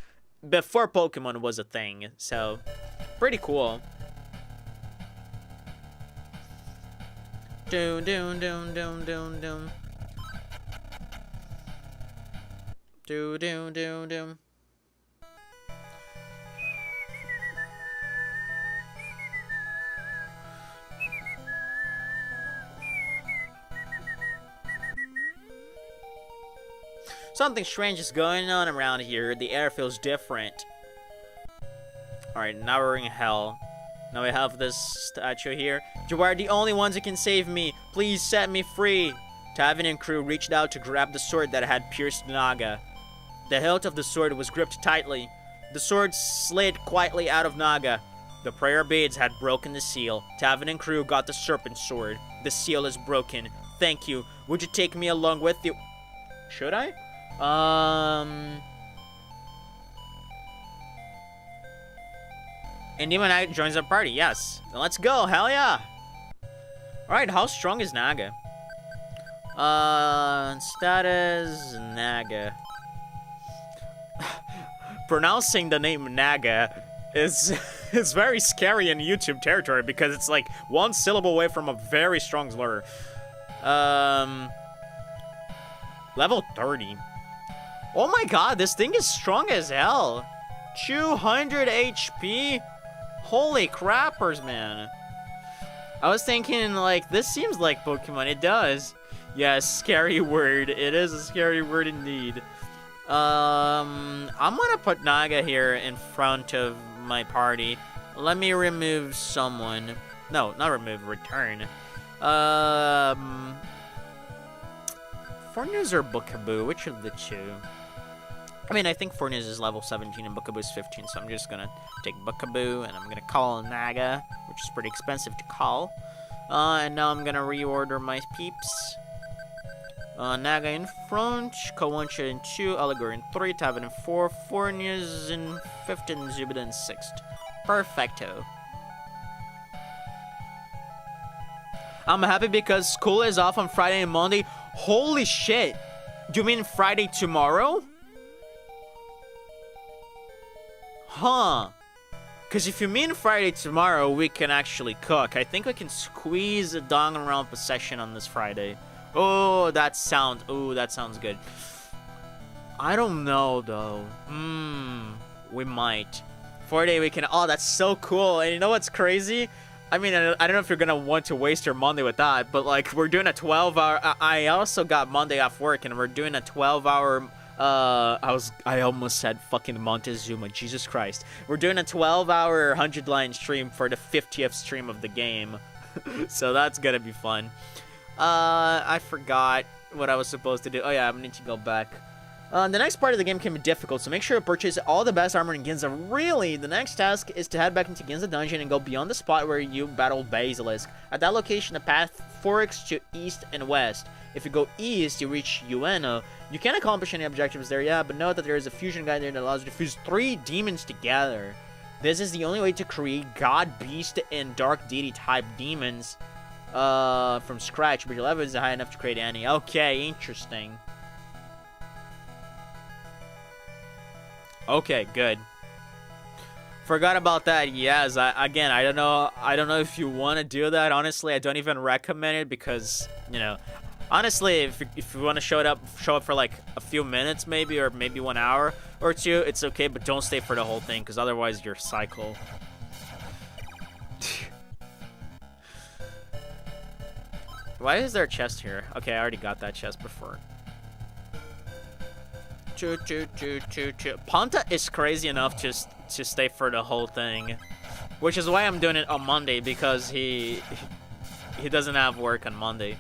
Before Pokemon was a thing. So, pretty cool. Doom doom doom doom doom doom. Doom doom doom doom. Something strange is going on around here. The air feels different. Alright, now we're in hell. Now we have this statue here. You are the only ones who can save me. Please set me free. Tavin and crew reached out to grab the sword that had pierced Naga. The hilt of the sword was gripped tightly. The sword slid quietly out of Naga. The prayer beads had broken the seal. Tavin and crew got the serpent sword. The seal is broken. Thank you. Would you take me along with you? Should I? And Demon Knight joins our party, yes. Let's go, hell yeah! Alright, how strong is Naga? Status Naga. Pronouncing the name Naga is very scary in YouTube territory because it's like one syllable away from a very strong slur. Level 30. Oh my god, this thing is strong as hell. 200 HP? Holy crappers, man. I was thinking, like, this seems like Pokemon. It does. Yes, scary word. It is a scary word indeed. I'm gonna put Naga here in front of my party. Let me remove someone. No, not remove, return. Fornews or Bucaboo? Which of the two? I mean, I think Fornews is level 17 and Bucaboo is 15, so I'm just gonna take Bucaboo and I'm gonna call Naga, which is pretty expensive to call. And now I'm gonna reorder my peeps. Naga in front, Kawancha in 2, Allegory in 3, Tavin in 4, Fornews in 5th, and Zubida in 6th. Perfecto. I'm happy because school is off on Friday and Monday. Holy shit! Do you mean Friday tomorrow? Huh. Because if you mean Friday tomorrow, we can actually cook. I think we can squeeze a Danganronpa session on this Friday. Oh, that sounds good. I don't know, though. We might. 4-day weekend. Oh, that's so cool. And you know what's crazy? I mean, I don't know if you're going to want to waste your Monday with that, but, like, we're doing a 12-hour... I also got Monday off work, and we're doing a 12-hour... I almost said fucking Montezuma, Jesus Christ. We're doing a 12-hour 100-line stream for the 50th stream of the game. So that's gonna be fun. I forgot what I was supposed to do. Oh yeah, I need to go back. The next part of the game can be difficult, so make sure to purchase all the best armor in Ginza. Really, the next task is to head back into Ginza Dungeon and go beyond the spot where you battled Basilisk. At that location, the path forks to east and west. If you go east, you reach Ueno. You can't accomplish any objectives there yet, but note that there is a fusion guide there that allows you to fuse 3 demons together. This is the only way to create God, Beast, and Dark Deity type demons from scratch, but your level is high enough to create any. Okay, interesting. Okay, good. Forgot about that. Yes, again, I don't know if you want to do that. Honestly, I don't even recommend it because, you know, honestly, if you want to show up for like a few minutes maybe, or maybe 1 hour or 2, it's okay, but don't stay for the whole thing because otherwise you're psycho. Why is there a chest here? Okay, I already got that chest before. Ponta is crazy enough to stay for the whole thing, which is why I'm doing it on Monday, because he doesn't have work on Monday.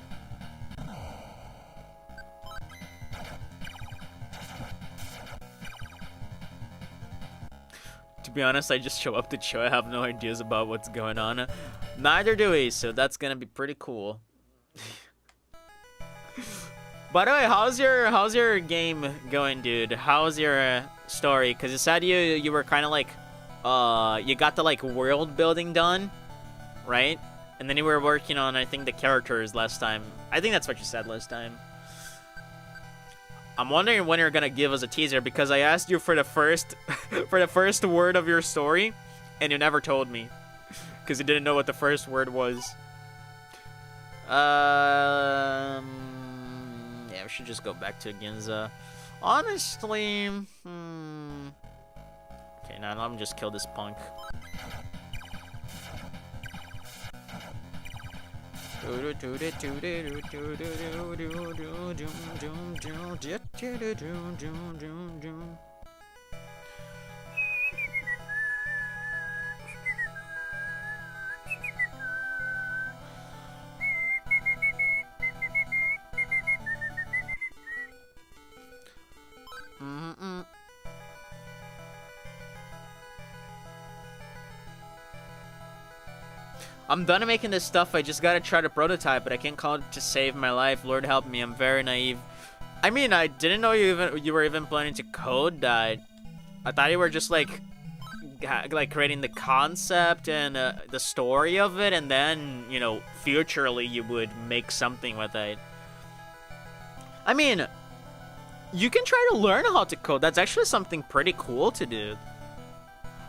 To be honest, I just show up to show. I have no ideas about what's going on. Neither do we, so that's gonna be pretty cool. By the way, how's your game going, dude? How's your story? Cause you said you were kind of like, you got the like world building done, right? And then you were working on, I think, the characters last time. I think that's what you said last time. I'm wondering when you're gonna give us a teaser, because I asked you for the first word of your story, and you never told me, because you didn't know what the first word was. Yeah, we should just go back to Ginza. Honestly, okay, now let me just kill this punk. I'm done making this stuff. I just gotta try to prototype, but I can't call it to save my life. Lord help me, I'm very naive. I mean, I didn't know you were even planning to code that. I thought you were just like creating the concept and the story of it, and then, you know, futurely you would make something with it. I mean, you can try to learn how to code. That's actually something pretty cool to do.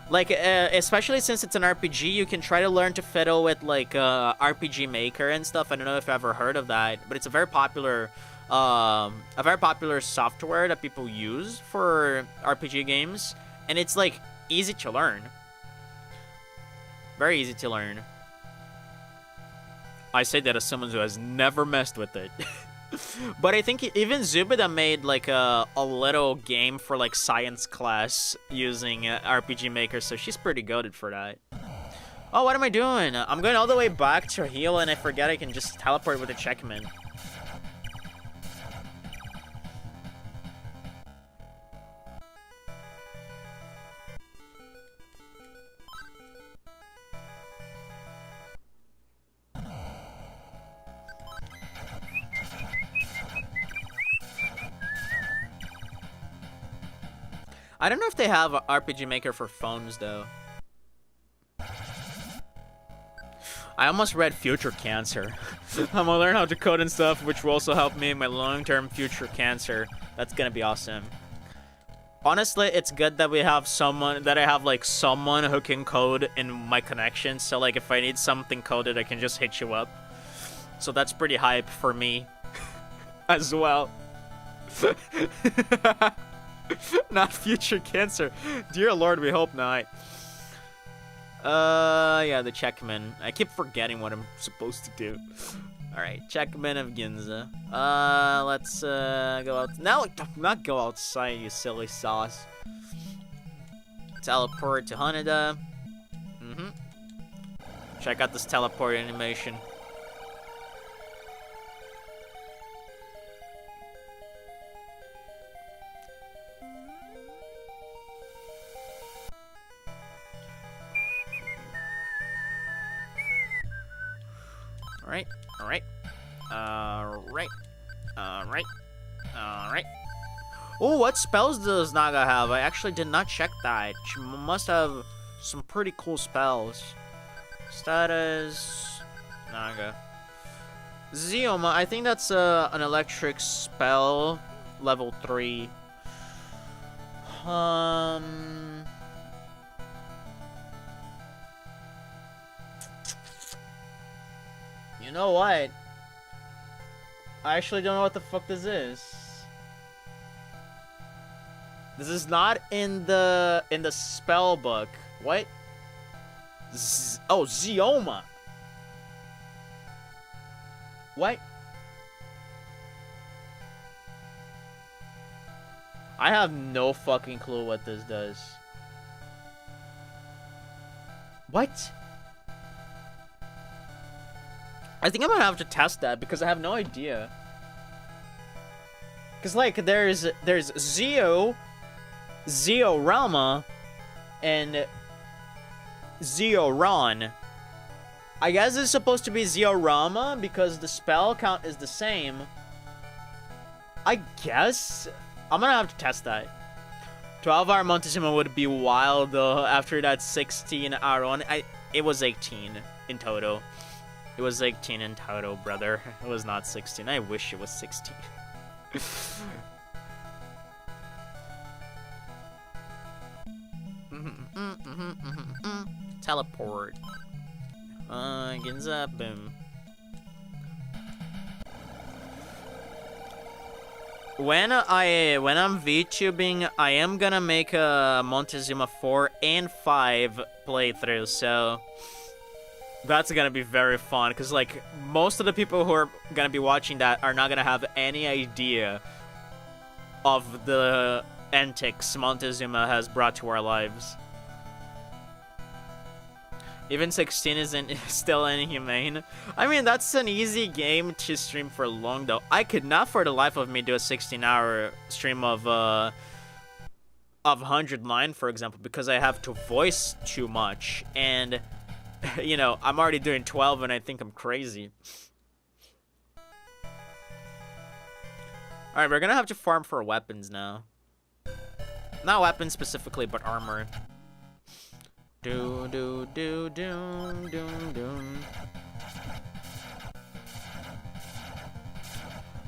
Like, especially since it's an RPG, you can try to learn to fiddle with, like, RPG Maker and stuff. I don't know if you've ever heard of that, but it's a very popular software that people use for RPG games, and it's, like, easy to learn. Very easy to learn. I say that as someone who has never messed with it. But I think even Zubida made like a little game for like science class using RPG Maker, so she's pretty goated for that. Oh, what am I doing? I'm going all the way back to heal, and I forget I can just teleport with a checkman. I don't know if they have a RPG Maker for phones, though. I almost read Future Cancer. I'm gonna learn how to code and stuff, which will also help me in my long-term future cancer. That's gonna be awesome. Honestly, it's good that we have someone, that I have, like, someone who can code in my connection. So, like, if I need something coded, I can just hit you up. So that's pretty hype for me as well. Not future cancer. Dear Lord, we hope not. Yeah, the checkman. I keep forgetting what I'm supposed to do. Alright, checkman of Ginza. Let's, go out. No, not go outside, you silly sauce. Teleport to Haneda. Check out this teleport animation. Alright, alright. Alright. Alright. Alright. Oh, what spells does Naga have? I actually did not check that. She must have some pretty cool spells. Status... Naga. Zeoma, I think that's an electric spell. Level 3. You know what? I actually don't know what the fuck this is. This is not in the spell book. What? Oh, Zeoma. What? I have no fucking clue what this does. What? I think I'm gonna have to test that because I have no idea. Cause like there's Zeo, Zeorama, and Zeoron. I guess it's supposed to be Zeorama because the spell count is the same. I guess I'm gonna have to test that. 12-hour Montezuma would be wild though. After that 16-hour one, it was 18 in total. It was 18 in total, brother. It was not 16. I wish it was 16. Teleport. Ginza, boom. When I'm VTubing, I am gonna make a Montezuma 4 and 5 playthrough, so that's gonna be very fun, because like most of the people who are gonna be watching that are not gonna have any idea of the antics Montezuma has brought to our lives. Even 16 isn't still inhumane. I mean, that's an easy game to stream for long, though. I could not for the life of me do a 16-hour stream of 100 line, for example, because I have to voice too much. And, you know, I'm already doing 12 and I think I'm crazy. Alright, we're gonna have to farm for weapons now. Not weapons specifically, but armor. Do do do do do do.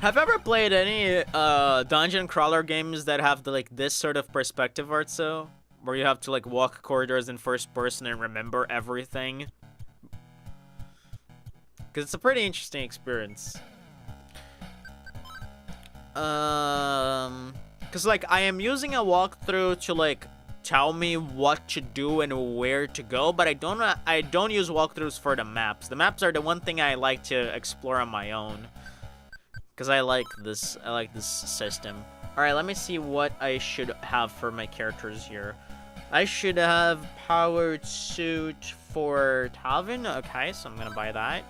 Have you ever played any dungeon crawler games that have like this sort of perspective art, so where you have to like walk corridors in first person and remember everything? Because it's a pretty interesting experience. Because like I am using a walkthrough to like tell me what to do and where to go, but I don't use walkthroughs for the maps. The maps are the one thing I like to explore on my own, because I like this system. All right, let me see what I should have for my characters here. I should have powered suit for Tavin. Okay, so I'm gonna buy that.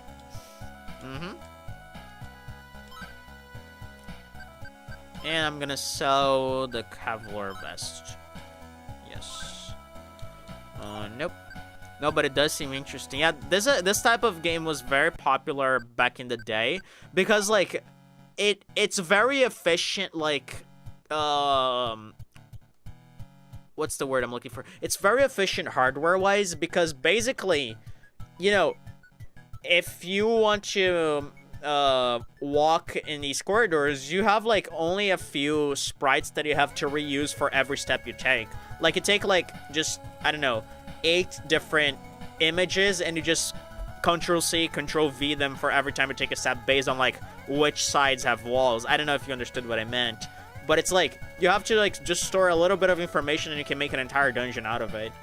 And I'm gonna sell the Cavalier vest. Yes. Nope. No, but it does seem interesting. Yeah, this type of game was very popular back in the day because like it's very efficient. Like what's the word I'm looking for? It's very efficient hardware-wise because basically, you know, if you want to walk in these corridors, you have like only a few sprites that you have to reuse for every step you take. Like you take like just, I don't know, 8 different images and you just Ctrl-C, Ctrl-V them for every time you take a step based on like which sides have walls. I don't know if you understood what I meant, but it's like you have to like just store a little bit of information and you can make an entire dungeon out of it.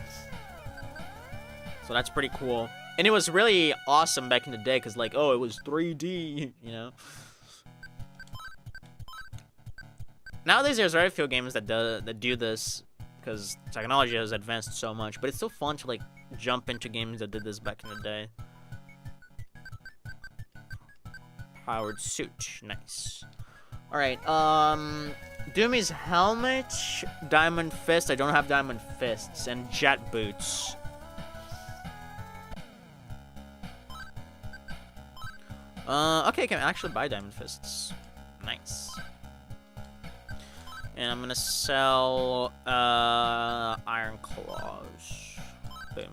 So that's pretty cool. And it was really awesome back in the day because, like, oh, it was 3D, you know? Nowadays, there's very few games that do this because technology has advanced so much. But it's still fun to, like, jump into games that did this back in the day. Powered suit. Nice. Alright, Doomy's helmet, Diamond Fist. I don't have Diamond Fists. And Jet Boots. Okay, I can actually buy diamond fists. Nice. And I'm gonna sell, iron claws. Boom.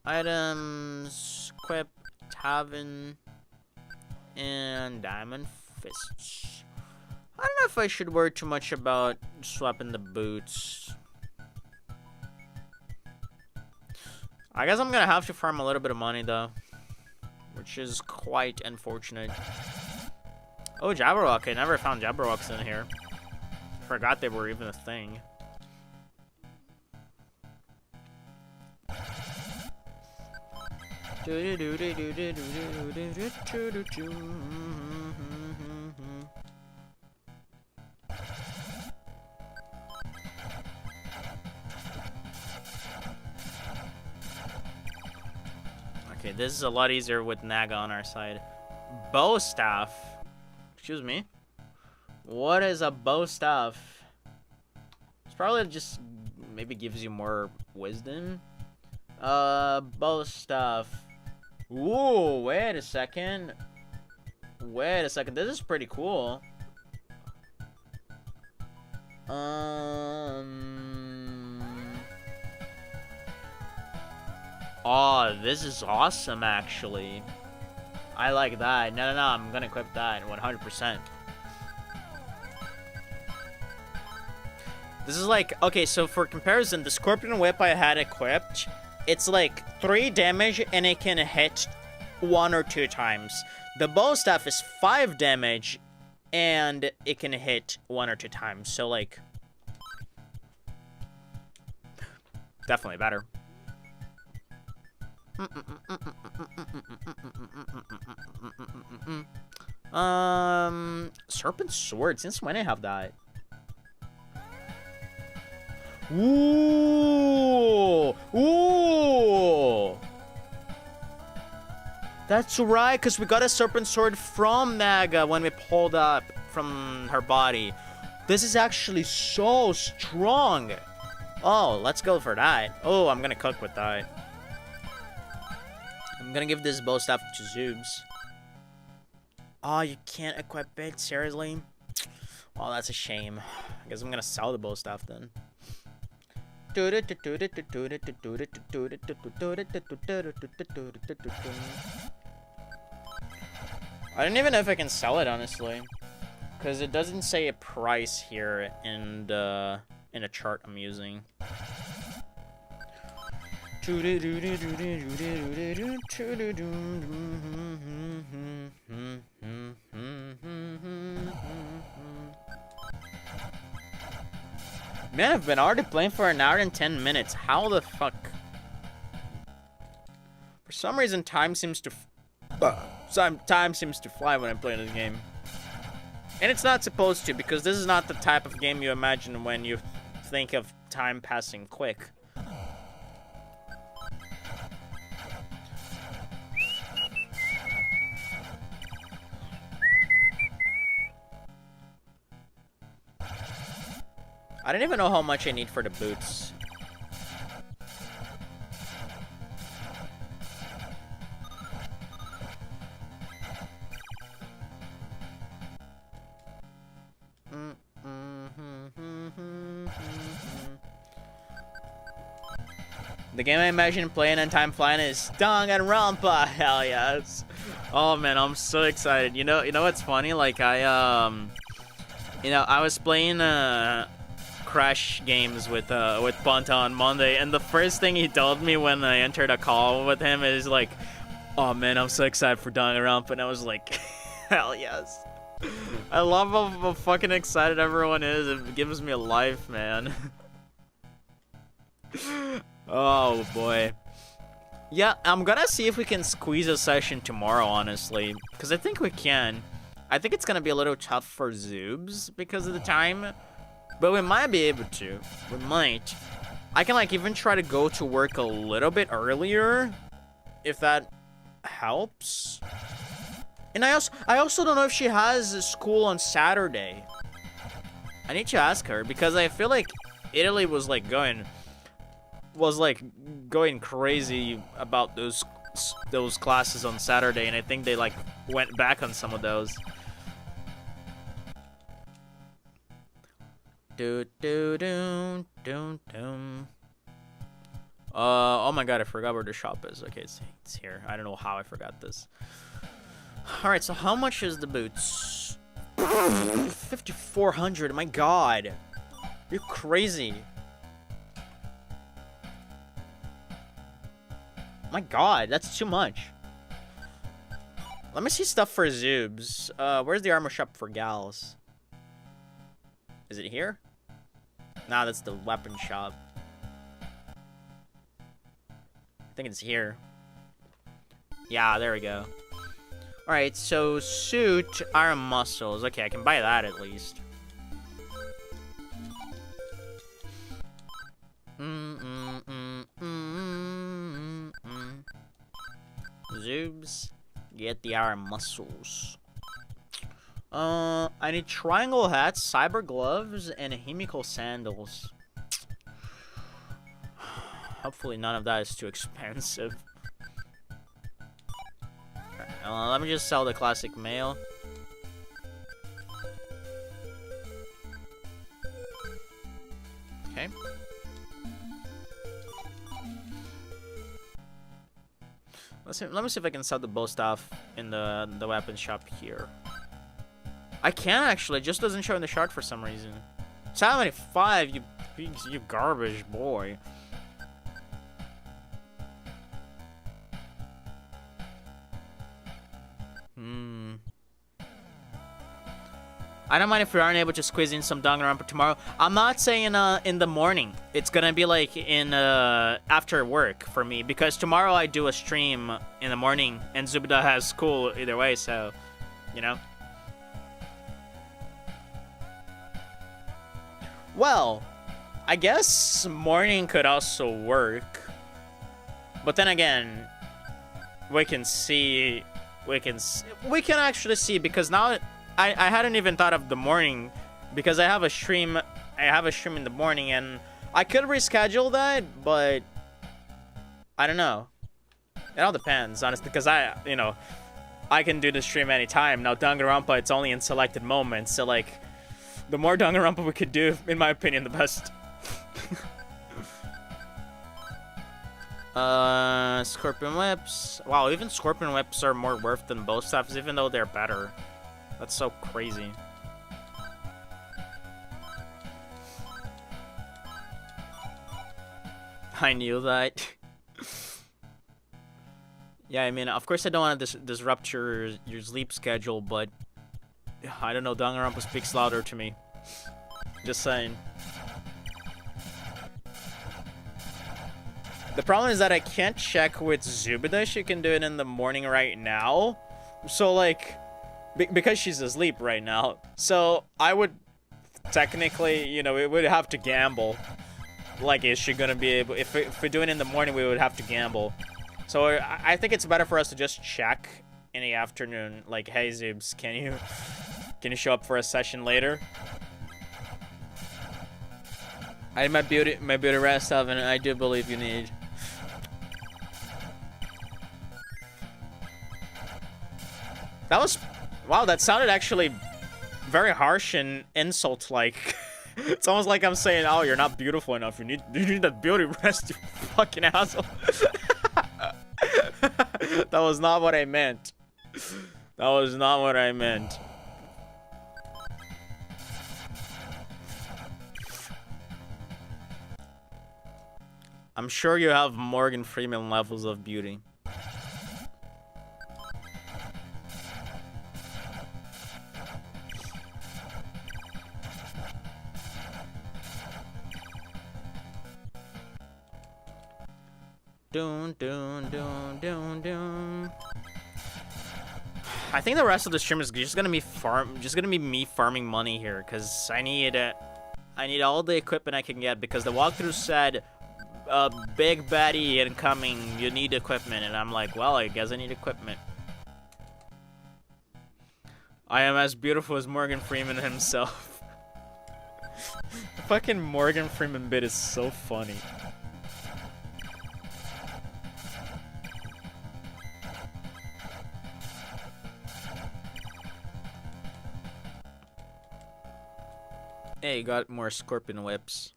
Items, equip, Tavin, and diamond fists. I don't know if I should worry too much about swapping the boots. I guess I'm gonna have to farm a little bit of money though, which is quite unfortunate. Oh, Jabberwock. I never found Jabberwocks in here. Forgot they were even a thing. Okay, this is a lot easier with Naga on our side. Bow staff. Excuse me. What is a bow staff? It's probably just maybe gives you more wisdom. Bow staff. Ooh, wait a second. Wait a second. This is pretty cool. Oh, this is awesome, actually. I like that. No, I'm gonna equip that 100%. This is like, okay, so for comparison, the Scorpion Whip I had equipped, it's like 3 damage and it can hit 1 or 2 times. The bow staff is 5 damage and it can hit 1 or 2 times. So like, definitely better. Serpent Sword. Since when I have that? Ooh! Ooh! That's right, because we got a Serpent Sword from Naga when we pulled up from her body. This is actually so strong. Oh, let's go for that. Oh, I'm gonna cook with that. I'm gonna give this bow staff to Zoobs. Oh, you can't equip it? Seriously? Oh, that's a shame. I guess I'm gonna sell the bow staff then. I don't even know if I can sell it, honestly, because it doesn't say a price here in the chart I'm using. Man, I've been already playing for an hour and 10 minutes. How the fuck? For some reason, time seems to fly when I'm playing this game. And it's not supposed to, because this is not the type of game you imagine when you think of time passing quick. I don't even know how much I need for the boots. The game I imagine playing on time flying is Danganronpa. Hell yes. Oh man, I'm so excited. You know what's funny? Like I was playing Crash games with Ponta on Monday, and the first thing he told me when I entered a call with him is like, "Oh man, I'm so excited for Danganronpa," and I was like, "Hell yes!" I love how fucking excited everyone is. It gives me a life, man. Oh boy. Yeah, I'm gonna see if we can squeeze a session tomorrow, honestly, because I think we can. I think it's gonna be a little tough for Zoobs because of the time. But we might be able to. We might. I can like even try to go to work a little bit earlier, if that helps. And I also don't know if she has school on Saturday. I need to ask her because I feel like Italy was like going. was like going crazy about those classes on Saturday, and I think they like went back on some of those. Oh my god, I forgot where the shop is. Okay, it's here. I don't know how I forgot this. Alright, so how much is the boots? 5,400, my god. You're crazy. My god, that's too much. Let me see stuff for Zoobs. Where's the armor shop for gals? Is it here? Nah, that's the weapon shop. I think it's here. Yeah, there we go. Alright, so suit, iron muscles. Okay, I can buy that at least. Zoobs, get the iron muscles. I need triangle hats, cyber gloves, and Himiko sandals. Hopefully none of that is too expensive. Let me just sell the classic mail. Okay. Let me see if I can sell the bow staff in the weapon shop here. I can actually, it just doesn't show in the chart for some reason. 75, you garbage boy. I don't mind if we aren't able to squeeze in some Danganronpa tomorrow. I'm not saying in the morning. It's gonna be like in after work for me, because tomorrow I do a stream in the morning and Zubida has school either way, so you know. Well, I guess morning could also work, but then again, we can actually see, because now I hadn't even thought of the morning, because I have a stream in the morning, and I could reschedule that, but I don't know. It all depends, honestly, because I can do the stream anytime. Now Danganronpa, it's only in selected moments, so like the more Danganronpa we could do, in my opinion, the best. Scorpion whips. Wow, even scorpion whips are more worth than bow staffs, even though they're better. That's so crazy. I knew that. Yeah, I mean, of course I don't want to disrupt your sleep schedule, but I don't know, Danganronpa speaks louder to me. Just saying. The problem is that I can't check with Zubida. She can do it in the morning right now. So, like, because she's asleep right now. So, I would technically, you know, we would have to gamble. Like, is she gonna be able... If we're doing it in the morning, we would have to gamble. So, I think it's better for us to just check in the afternoon. Like, hey, Zubs, can you show up for a session later? I need my beauty rest, Tavin. I do believe you need. That was... Wow, that sounded actually very harsh and insult-like. It's almost like I'm saying, oh, you're not beautiful enough. You need that beauty rest, you fucking asshole. That was not what I meant. That was not what I meant. I'm sure you have Morgan Freeman levels of beauty. Dun, dun, dun, dun, dun. I think the rest of the stream is just gonna be me farming money here, cause I need all the equipment I can get, because the walkthrough said big baddie incoming, you need equipment, and I'm like, well, I guess I need equipment. I am as beautiful as Morgan Freeman himself. The fucking Morgan Freeman bit is so funny. Hey, got more scorpion whips.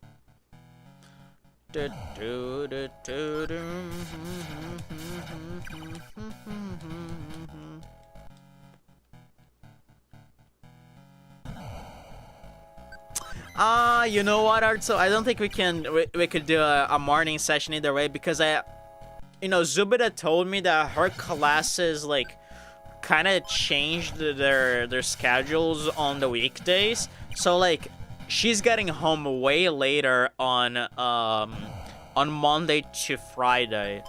You know what, Art? So I don't think we could do a morning session either way, because Zubida told me that her classes like kind of changed their schedules on the weekdays. So like she's getting home way later on Monday to Friday.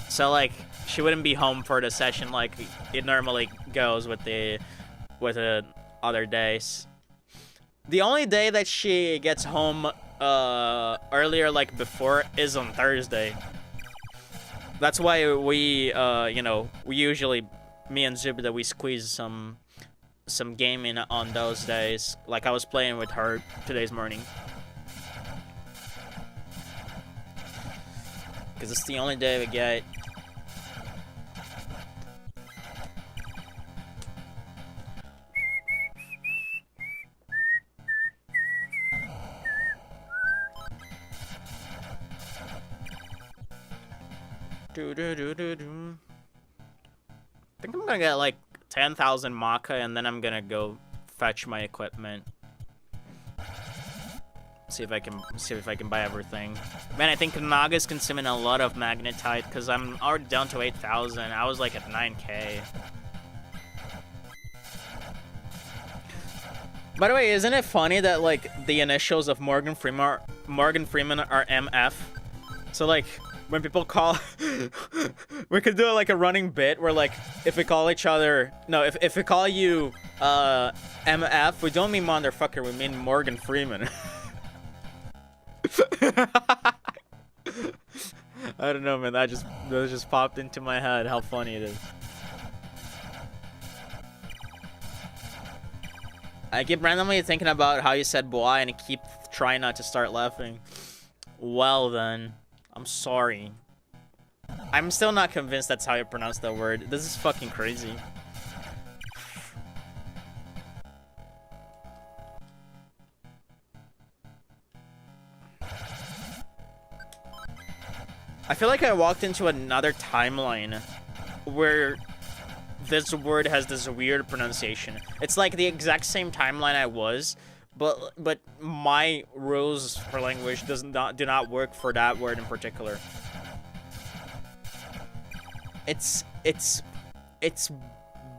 So like she wouldn't be home for the session like it normally goes with the other days. The only day that she gets home earlier, like before, is on Thursday. That's why we usually, me and Zubida, we squeeze some gaming on those days. Like I was playing with her today's morning. Because it's the only day we get. I think I'm gonna get like 10,000 Maka and then I'm gonna go fetch my equipment. See if I can buy everything. Man, I think Naga's consuming a lot of magnetite because I'm already down to 8,000. I was like at 9k. By the way, isn't it funny that like the initials of Morgan Freeman are MF? So like when people call, we could do like a running bit where like if we call each other, no, if we call you MF, we don't mean motherfucker, we mean Morgan Freeman. I don't know, man. That just popped into my head. How funny it is. I keep randomly thinking about how you said boy, and I keep trying not to start laughing. Well then, I'm sorry. I'm still not convinced that's how you pronounce that word. This is fucking crazy. I feel like I walked into another timeline where this word has this weird pronunciation. It's like the exact same timeline I was, but my rules for language do not work for that word in particular. It's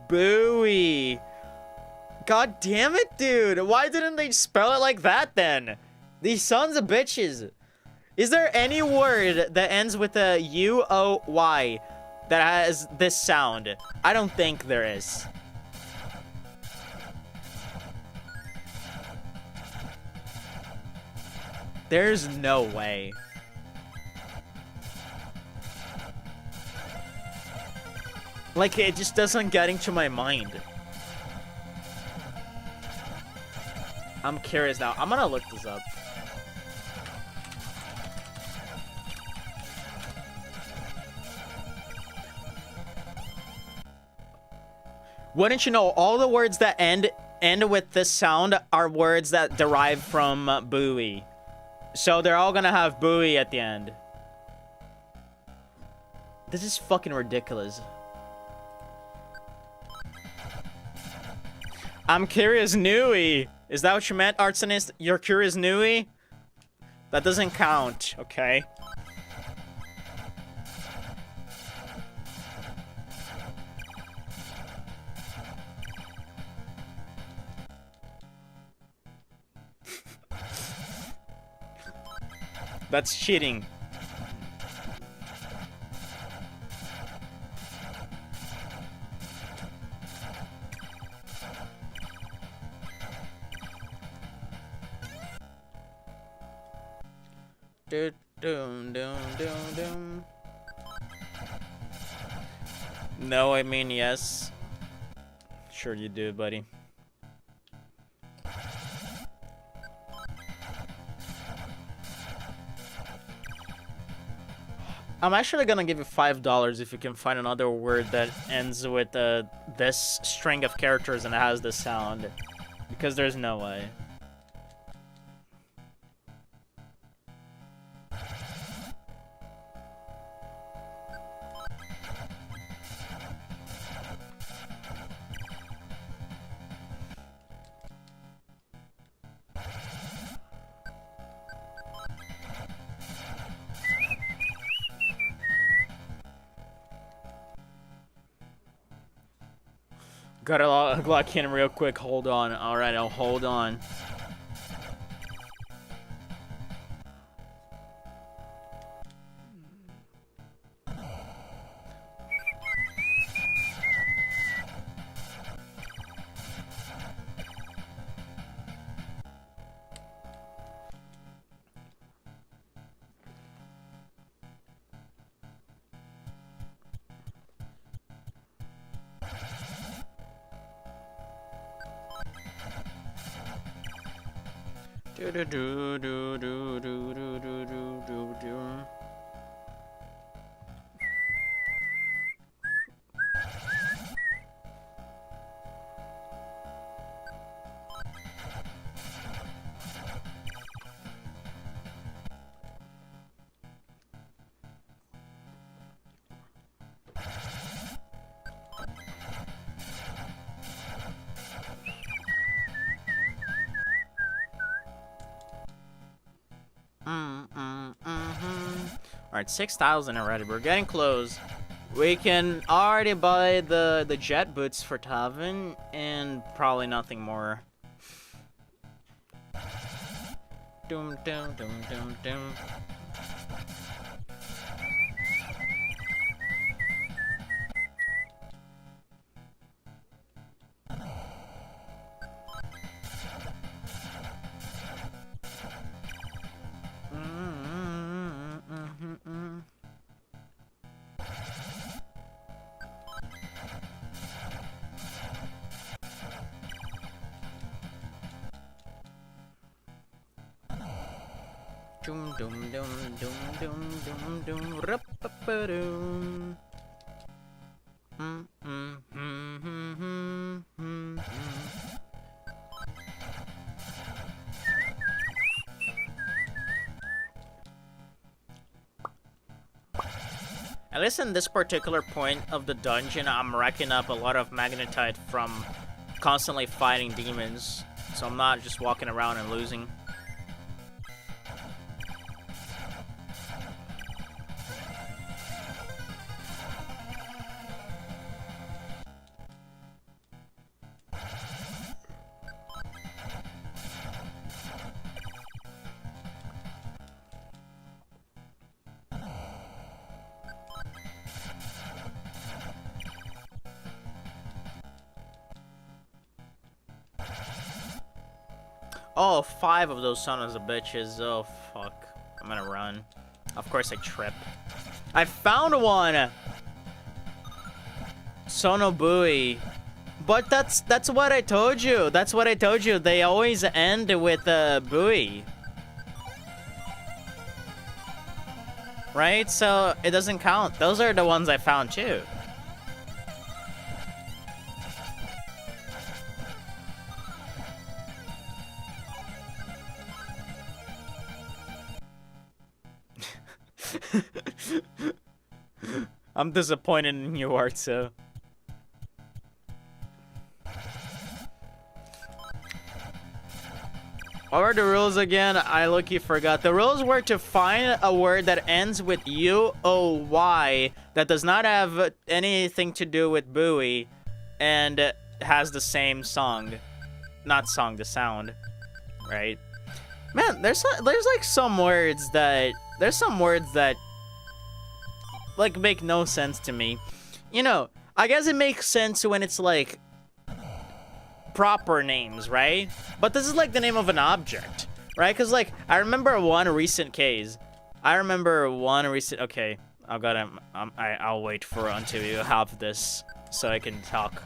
buoy. God damn it, dude. Why didn't they spell it like that then? These sons of bitches. Is there any word that ends with a U-O-Y that has this sound? I don't think there is. There's no way. Like, it just doesn't get into my mind. I'm curious now. I'm gonna look this up. Wouldn't you know, all the words that end with this sound are words that derive from buoy. So they're all gonna have buoy at the end. This is fucking ridiculous. I'm curious, Nui. Is that what you meant, Artsonist? You're curious, Nui? That doesn't count, okay? That's cheating. No, I mean yes. Sure you do, buddy. I'm actually gonna give you $5 if you can find another word that ends with this string of characters and has this sound. Because there's no way. Gotta lock in real quick. Hold on. Alright, I'll hold on. Do do do do do do do do do do. Alright, 6,000 already. We're getting close. We can already buy the jet boots for Tavin, and probably nothing more. Doom, doom, doom, doom, doom. Doom doom doom doom doom doom doom rap-a-ba-doom. At least in this particular point of the dungeon, I'm racking up a lot of magnetite from constantly fighting demons, so I'm not just walking around and losing. Oh, 5 of those sons of bitches. Oh, fuck. I'm gonna run. Of course I trip. I found one! Sonobui. But that's what I told you. That's what I told you. They always end with a buoy. Right? So it doesn't count. Those are the ones I found too. I'm disappointed in you, Art, so. What were the rules again? I look-y forgot. The rules were to find a word that ends with U-O-Y that does not have anything to do with buoy and has the same song. Not song, the sound. Right? Man, there's like some words that... There's some words that like make no sense to me. You know, I guess it makes sense when it's like proper names, right? But this is like the name of an object, right? Because like I remember one recent case. Okay, I'll wait for until you have this so I can talk.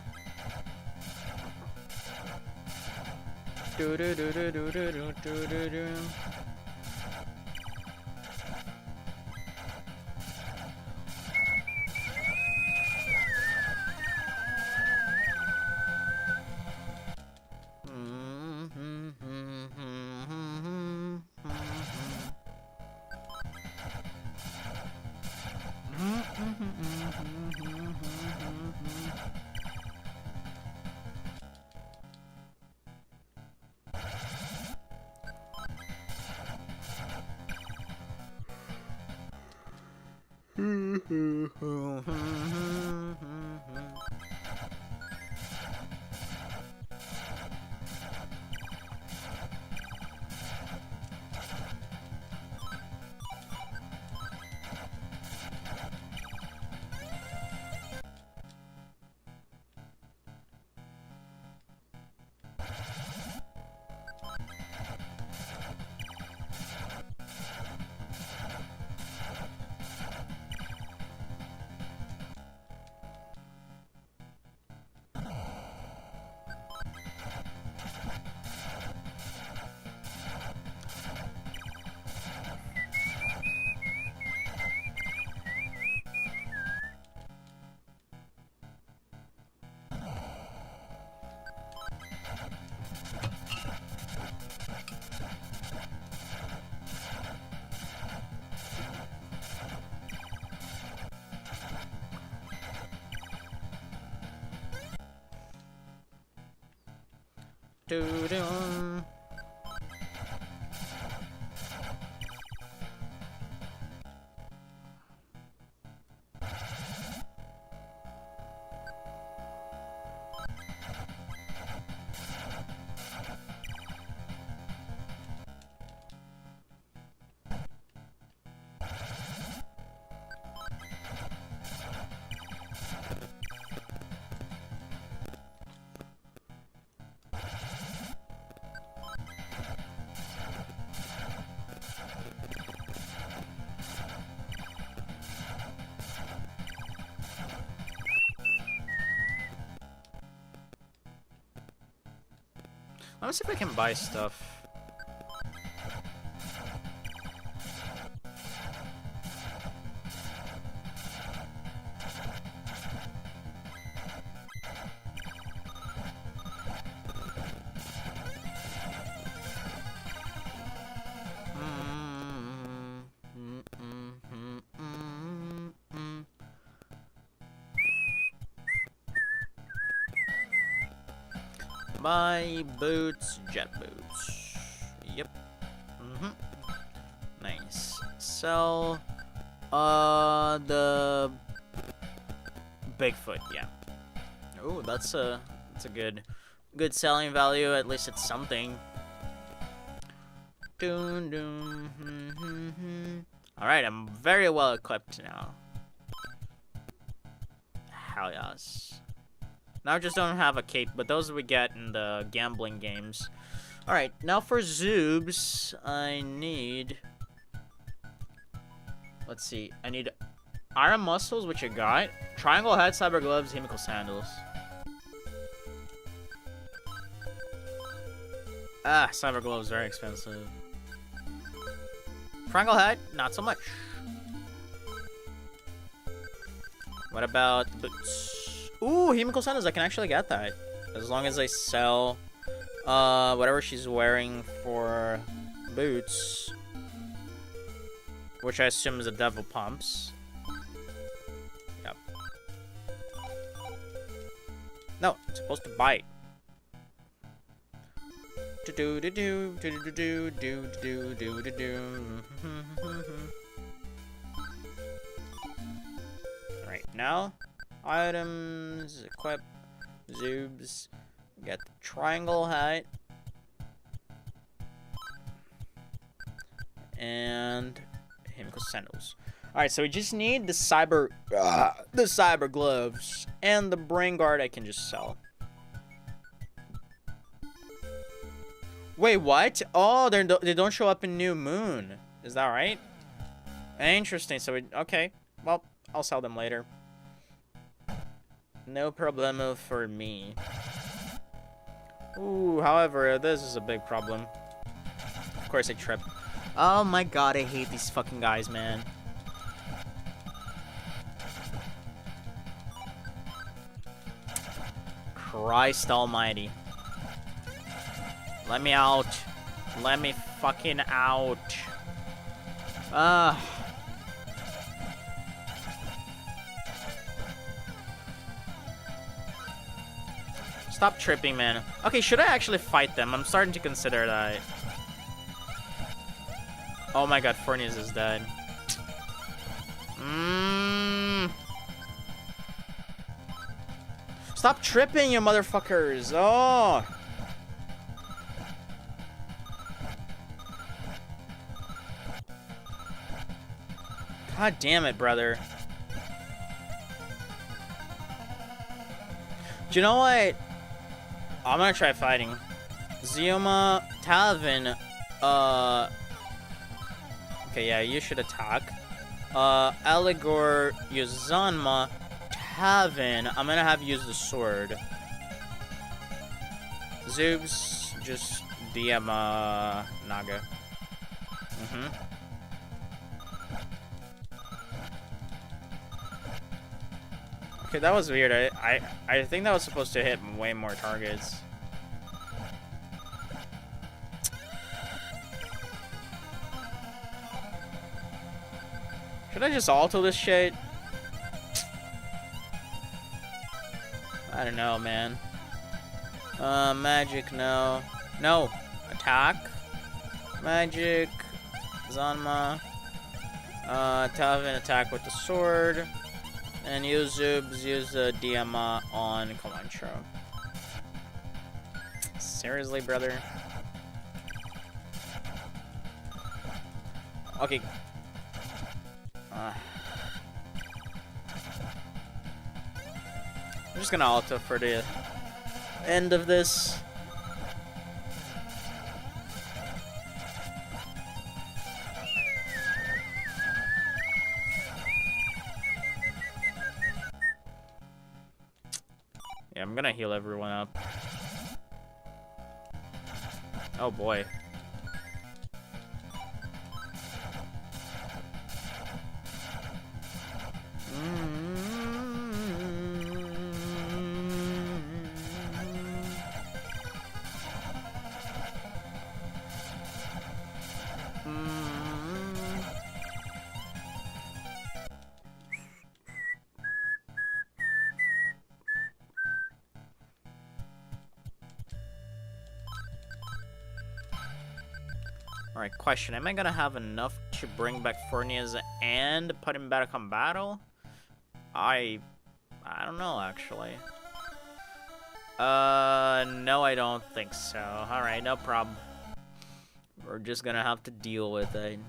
Doo-doo. Let me see if I can buy stuff. Buy boots, jet boots. Yep. Nice. Sell the Bigfoot, yeah. Oh, that's a good selling value. At least it's something. Dun, dun, Alright, I'm very well equipped now. Hell yes. Now I just don't have a cape, but those we get in the gambling games. Alright, now for Zoobs, I need... Let's see, I need Iron Muscles, which I got. Triangle Head, Cyber Gloves, Chemical Sandals. Ah, Cyber Gloves, very expensive. Triangle Head, not so much. What about the boots? Ooh, Chemical Sandals, I can actually get that. As long as I sell whatever she's wearing for boots. Which I assume is the Devil Pumps. Yep. No, it's supposed to bite. Right now, items, equip, Zoobs, get the triangle hat, and Chemical Sandals. Alright, so we just need the cyber gloves, and the brain guard I can just sell. Wait, what? Oh, they don't show up in New Moon. Is that right? Interesting. So okay. Well, I'll sell them later. No problemo for me. Ooh, however, this is a big problem. Of course I trip. Oh my god, I hate these fucking guys, man. Christ almighty. Let me out. Let me fucking out. Stop tripping, man. Okay, should I actually fight them? I'm starting to consider that. Oh my god, Fornius is dead. Stop tripping, you motherfuckers. Oh. God damn it, brother. Do you know what? I'm gonna try fighting. Zioma, Tavin, okay, yeah, you should attack. Eligor, Yuzanma, Tavin, I'm gonna have use the sword. Zoobs, just DM, Naga. Okay, that was weird. I think that was supposed to hit way more targets. Should I just alto this shit? I don't know, man. Magic, no. No. Attack. Magic. Zanma. Tavin attack with the sword. And use Zubs, use the Diama on Comancho. Seriously, brother? Okay. I'm just gonna auto for the end of this. Yeah, I'm gonna heal everyone up. Oh boy. Alright, question. Am I gonna have enough to bring back Fornias and put him back on battle? I don't know, actually. No, I don't think so. Alright, no problem. We're just gonna have to deal with it.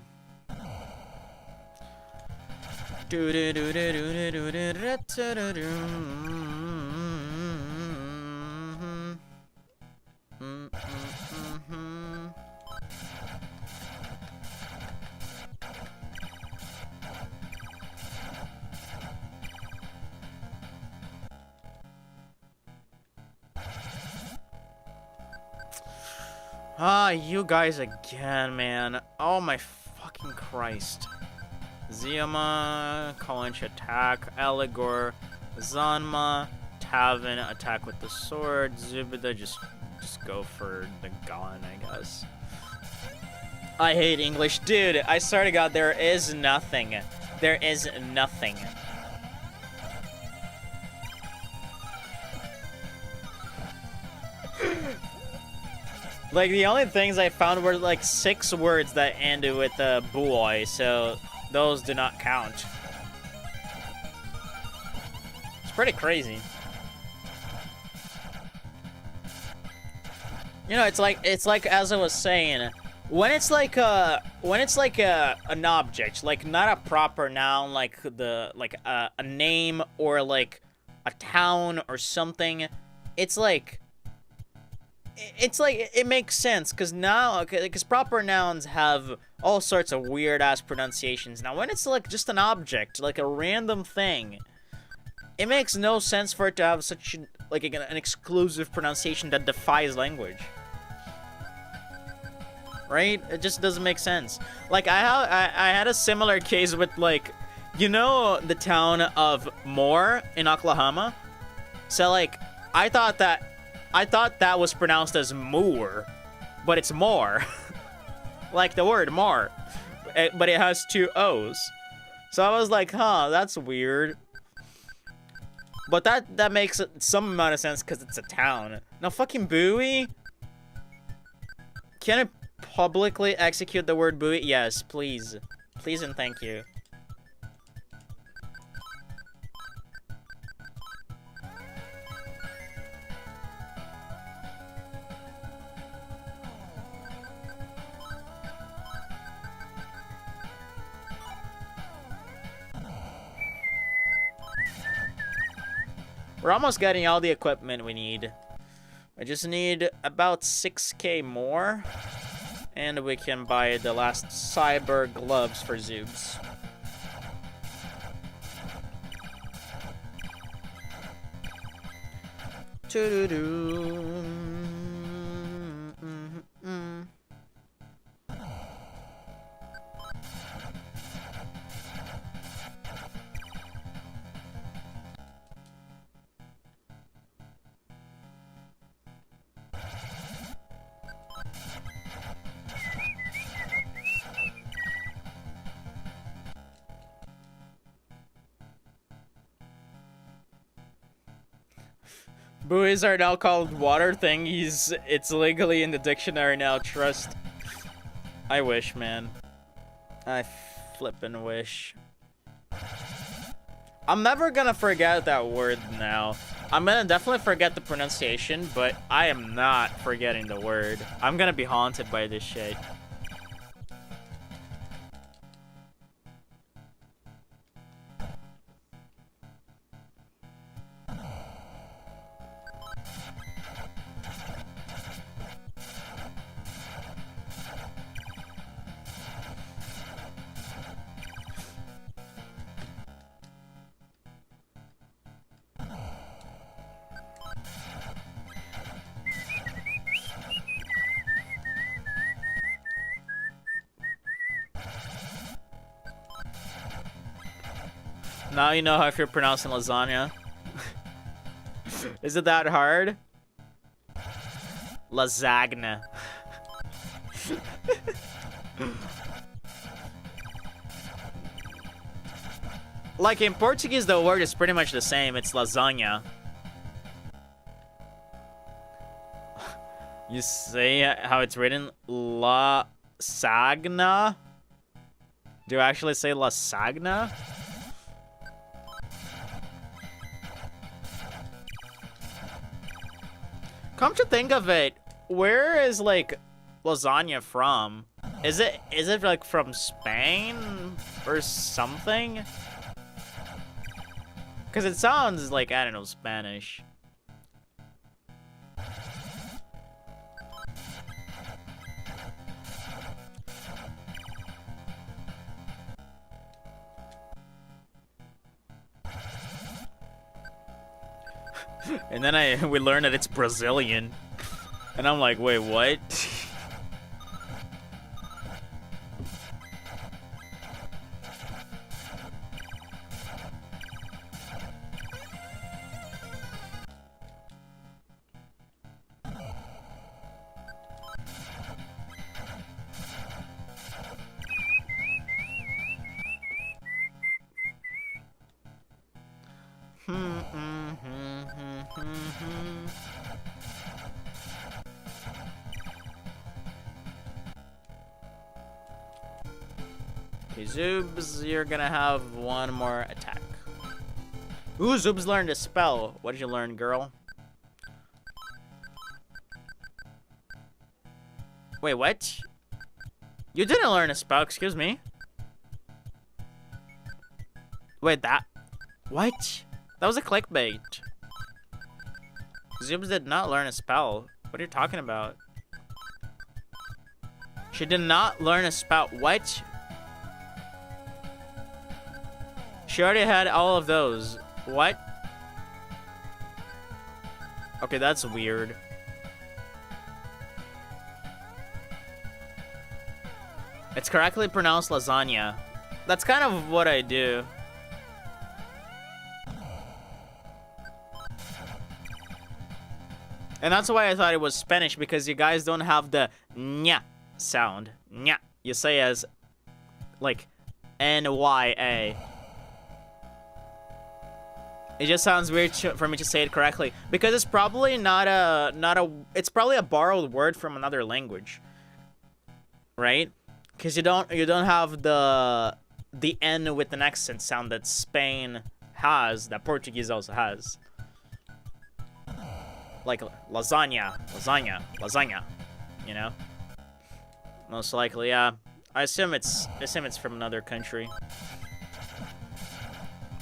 Ah, you guys again, man. Oh my fucking Christ. Ziama, Kalinch attack, Eligor, Zanma, Tavin attack with the sword, Zubida just go for the gun, I guess. I hate English. Dude, I swear to God, there is nothing. There is nothing. Like, the only things I found were, like, 6 words that ended with buoy, so those do not count. It's pretty crazy. You know, it's like as I was saying, when it's like an object, like not a proper noun, like a name or like a town or something, it makes sense because proper nouns have all sorts of weird ass pronunciations. Now, when it's like just an object, like a random thing, it makes no sense for it to have such like an exclusive pronunciation that defies language. Right? It just doesn't make sense. Like I had a similar case with, like, you know, the town of Moore in Oklahoma. So like I thought that was pronounced as Moore, but it's more. Like the word more, but it has 2 O's. So I was like, huh, that's weird. But that makes some amount of sense because it's a town. Now fucking Bowie. Can I publicly execute the word Bowie? Yes, please. Please and thank you. We're almost getting all the equipment we need. I just need about 6k more, and we can buy the last cyber gloves for Zoobs. Buoys are now called water thingies. It's legally in the dictionary now, trust. I wish, man. I flippin' wish. I'm never gonna forget that word now. I'm gonna definitely forget the pronunciation, but I am not forgetting the word. I'm gonna be haunted by this shit. Now you know how if you're pronouncing lasagna. Is it that hard? Lasagna. Like in Portuguese, the word is pretty much the same. It's lasagna. You say how it's written? Lasagna? Do you actually say lasagna? Come to think of it, where is like lasagna from? Is it like from Spain or something? Because it sounds like, I don't know, Spanish. And then we learn that it's Brazilian. And I'm like, wait, what? Okay, Zoobs, you're gonna have one more attack. Ooh, Zoobs learned a spell. What did you learn, girl? Wait, what? You didn't learn a spell, excuse me. Wait, that... What? That was a clickbait. Zoobs did not learn a spell. What are you talking about? She did not learn a spell. What? She already had all of those. What? Okay, that's weird. It's correctly pronounced lasagna. That's kind of what I do. And that's why I thought it was Spanish, because you guys don't have the nya sound. Nya. You say as like N-Y-A. It just sounds weird for me to say it correctly, because it's probably it's probably a borrowed word from another language. Right? Because you don't have the N with an accent sound that Spain has, that Portuguese also has. Like lasagna, lasagna, lasagna, you know? Most likely, yeah. I assume it's from another country.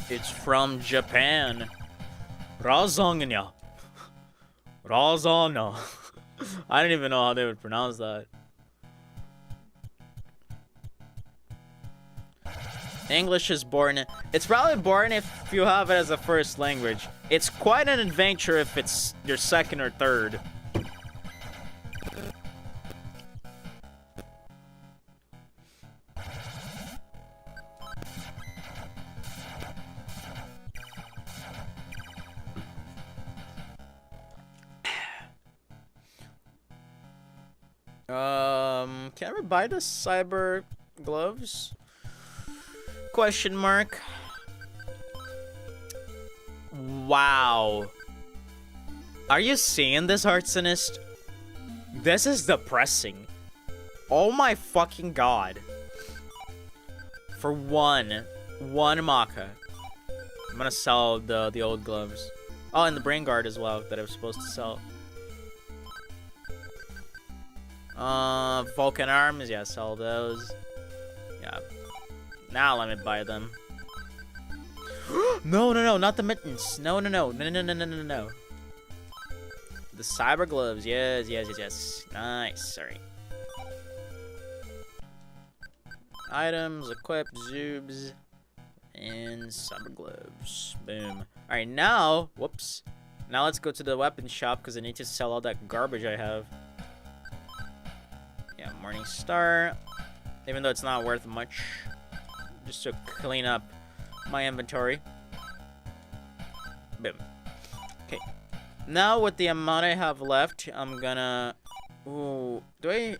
It's from Japan. Lasagna. Lasagna. I don't even know how they would pronounce that. English is born. It's probably born if you have it as a first language. It's quite an adventure if it's your second or third. Can I buy the cyber gloves? Question mark. Wow. Are you seeing this, Arsonist? This is depressing. Oh my fucking god. For one Maka. I'm gonna sell the old gloves. Oh, and the brain guard as well that I was supposed to sell. Vulcan arms, yeah, sell those. Yeah. Now let me buy them. No, not the mittens. No. The cyber gloves, yes. Nice, sorry. Items, equip, zoobs, and cyber gloves. Boom. Alright, now, whoops. Now let's go to the weapon shop because I need to sell all that garbage I have. Yeah, Morning Star. Even though it's not worth much. Just to clean up my inventory. Boom. Okay. Now with the amount I have left, I'm gonna... Ooh, do I...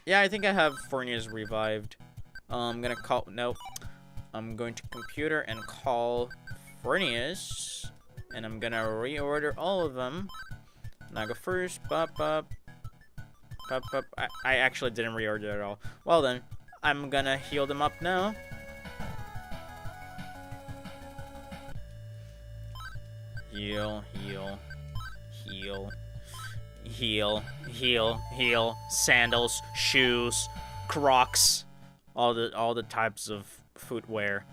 Yeah, I think I have Fornia's revived. I'm gonna call... Nope. I'm going to computer and call Fornia's. And I'm gonna reorder all of them. Naga first. Pop. I actually didn't reorder at all. Well then, I'm gonna heal them up now. Heal. Sandals, shoes, Crocs, all the types of footwear.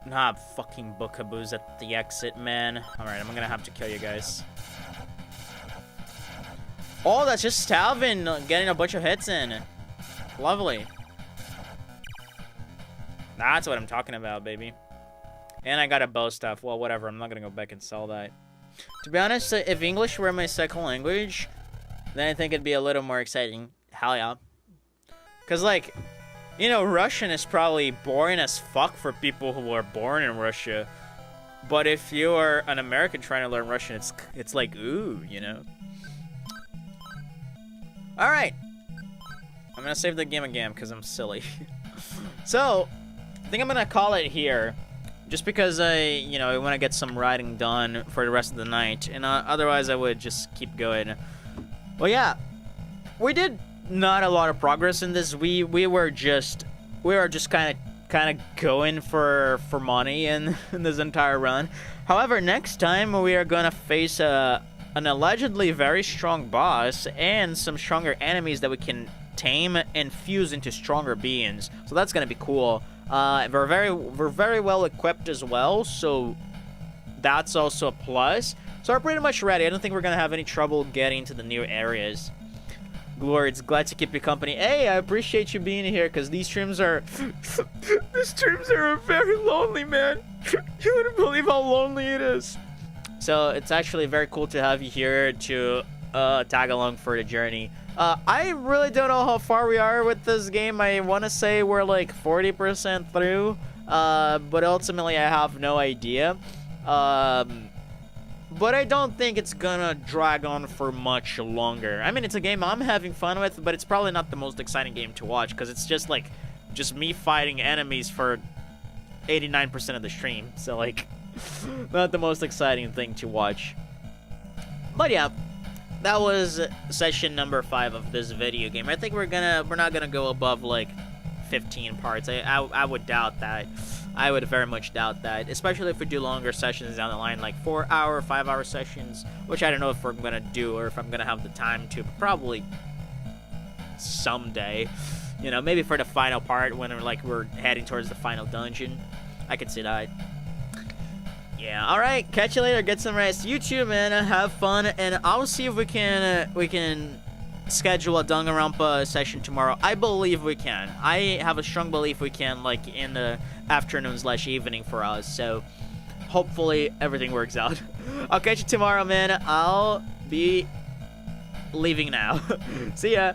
Nah, fucking Bucaboos at the exit, man. Alright, I'm gonna have to kill you guys. Oh, that's just Tavin getting a bunch of hits in. Lovely. That's what I'm talking about, baby. And I got a bow stuff. Well, whatever. I'm not gonna go back and sell that. To be honest, if English were my second language, then I think it'd be a little more exciting. Hell yeah. Because, like, you know, Russian is probably boring as fuck for people who are born in Russia. But if you are an American trying to learn Russian, it's like, ooh, you know? Alright. I'm gonna save the game again because I'm silly. So, I think I'm gonna call it here. Just because I want to get some writing done for the rest of the night. And otherwise, I would just keep going. Well, yeah. We did not a lot of progress in this. We were just kind of going for money in this entire run. However, next time we are gonna face an allegedly very strong boss and some stronger enemies that we can tame and fuse into stronger beings. So that's gonna be cool. We're very well equipped as well, so that's also a plus. So we're pretty much ready. I don't think we're gonna have any trouble getting to the new areas. Glorious, glad to keep you company. Hey, I appreciate you being here because these streams are very lonely, man. You wouldn't believe how lonely it is. So it's actually very cool to have you here to tag along for the journey. I really don't know how far we are with this game. I want to say we're like 40% through, but ultimately I have no idea. But I don't think it's gonna drag on for much longer. I mean, it's a game I'm having fun with, but it's probably not the most exciting game to watch because it's just me fighting enemies for 89% of the stream. So like, not the most exciting thing to watch. But yeah. That was session number 5 of this video game. I think we're not gonna go above like 15 parts. I would doubt that. I would very much doubt that, especially if we do longer sessions down the line, like 4-hour, 5-hour sessions, which I don't know if we're gonna do or if I'm gonna have the time to. But probably someday, you know, maybe for the final part when we're heading towards the final dungeon. I could see that. Yeah, alright, catch you later, get some rest. You too, man, have fun, and I'll see if we can schedule a Danganronpa session tomorrow. I believe we can. I have a strong belief we can, like, in the afternoon/evening for us, so hopefully everything works out. I'll catch you tomorrow, man. I'll be leaving now. See ya.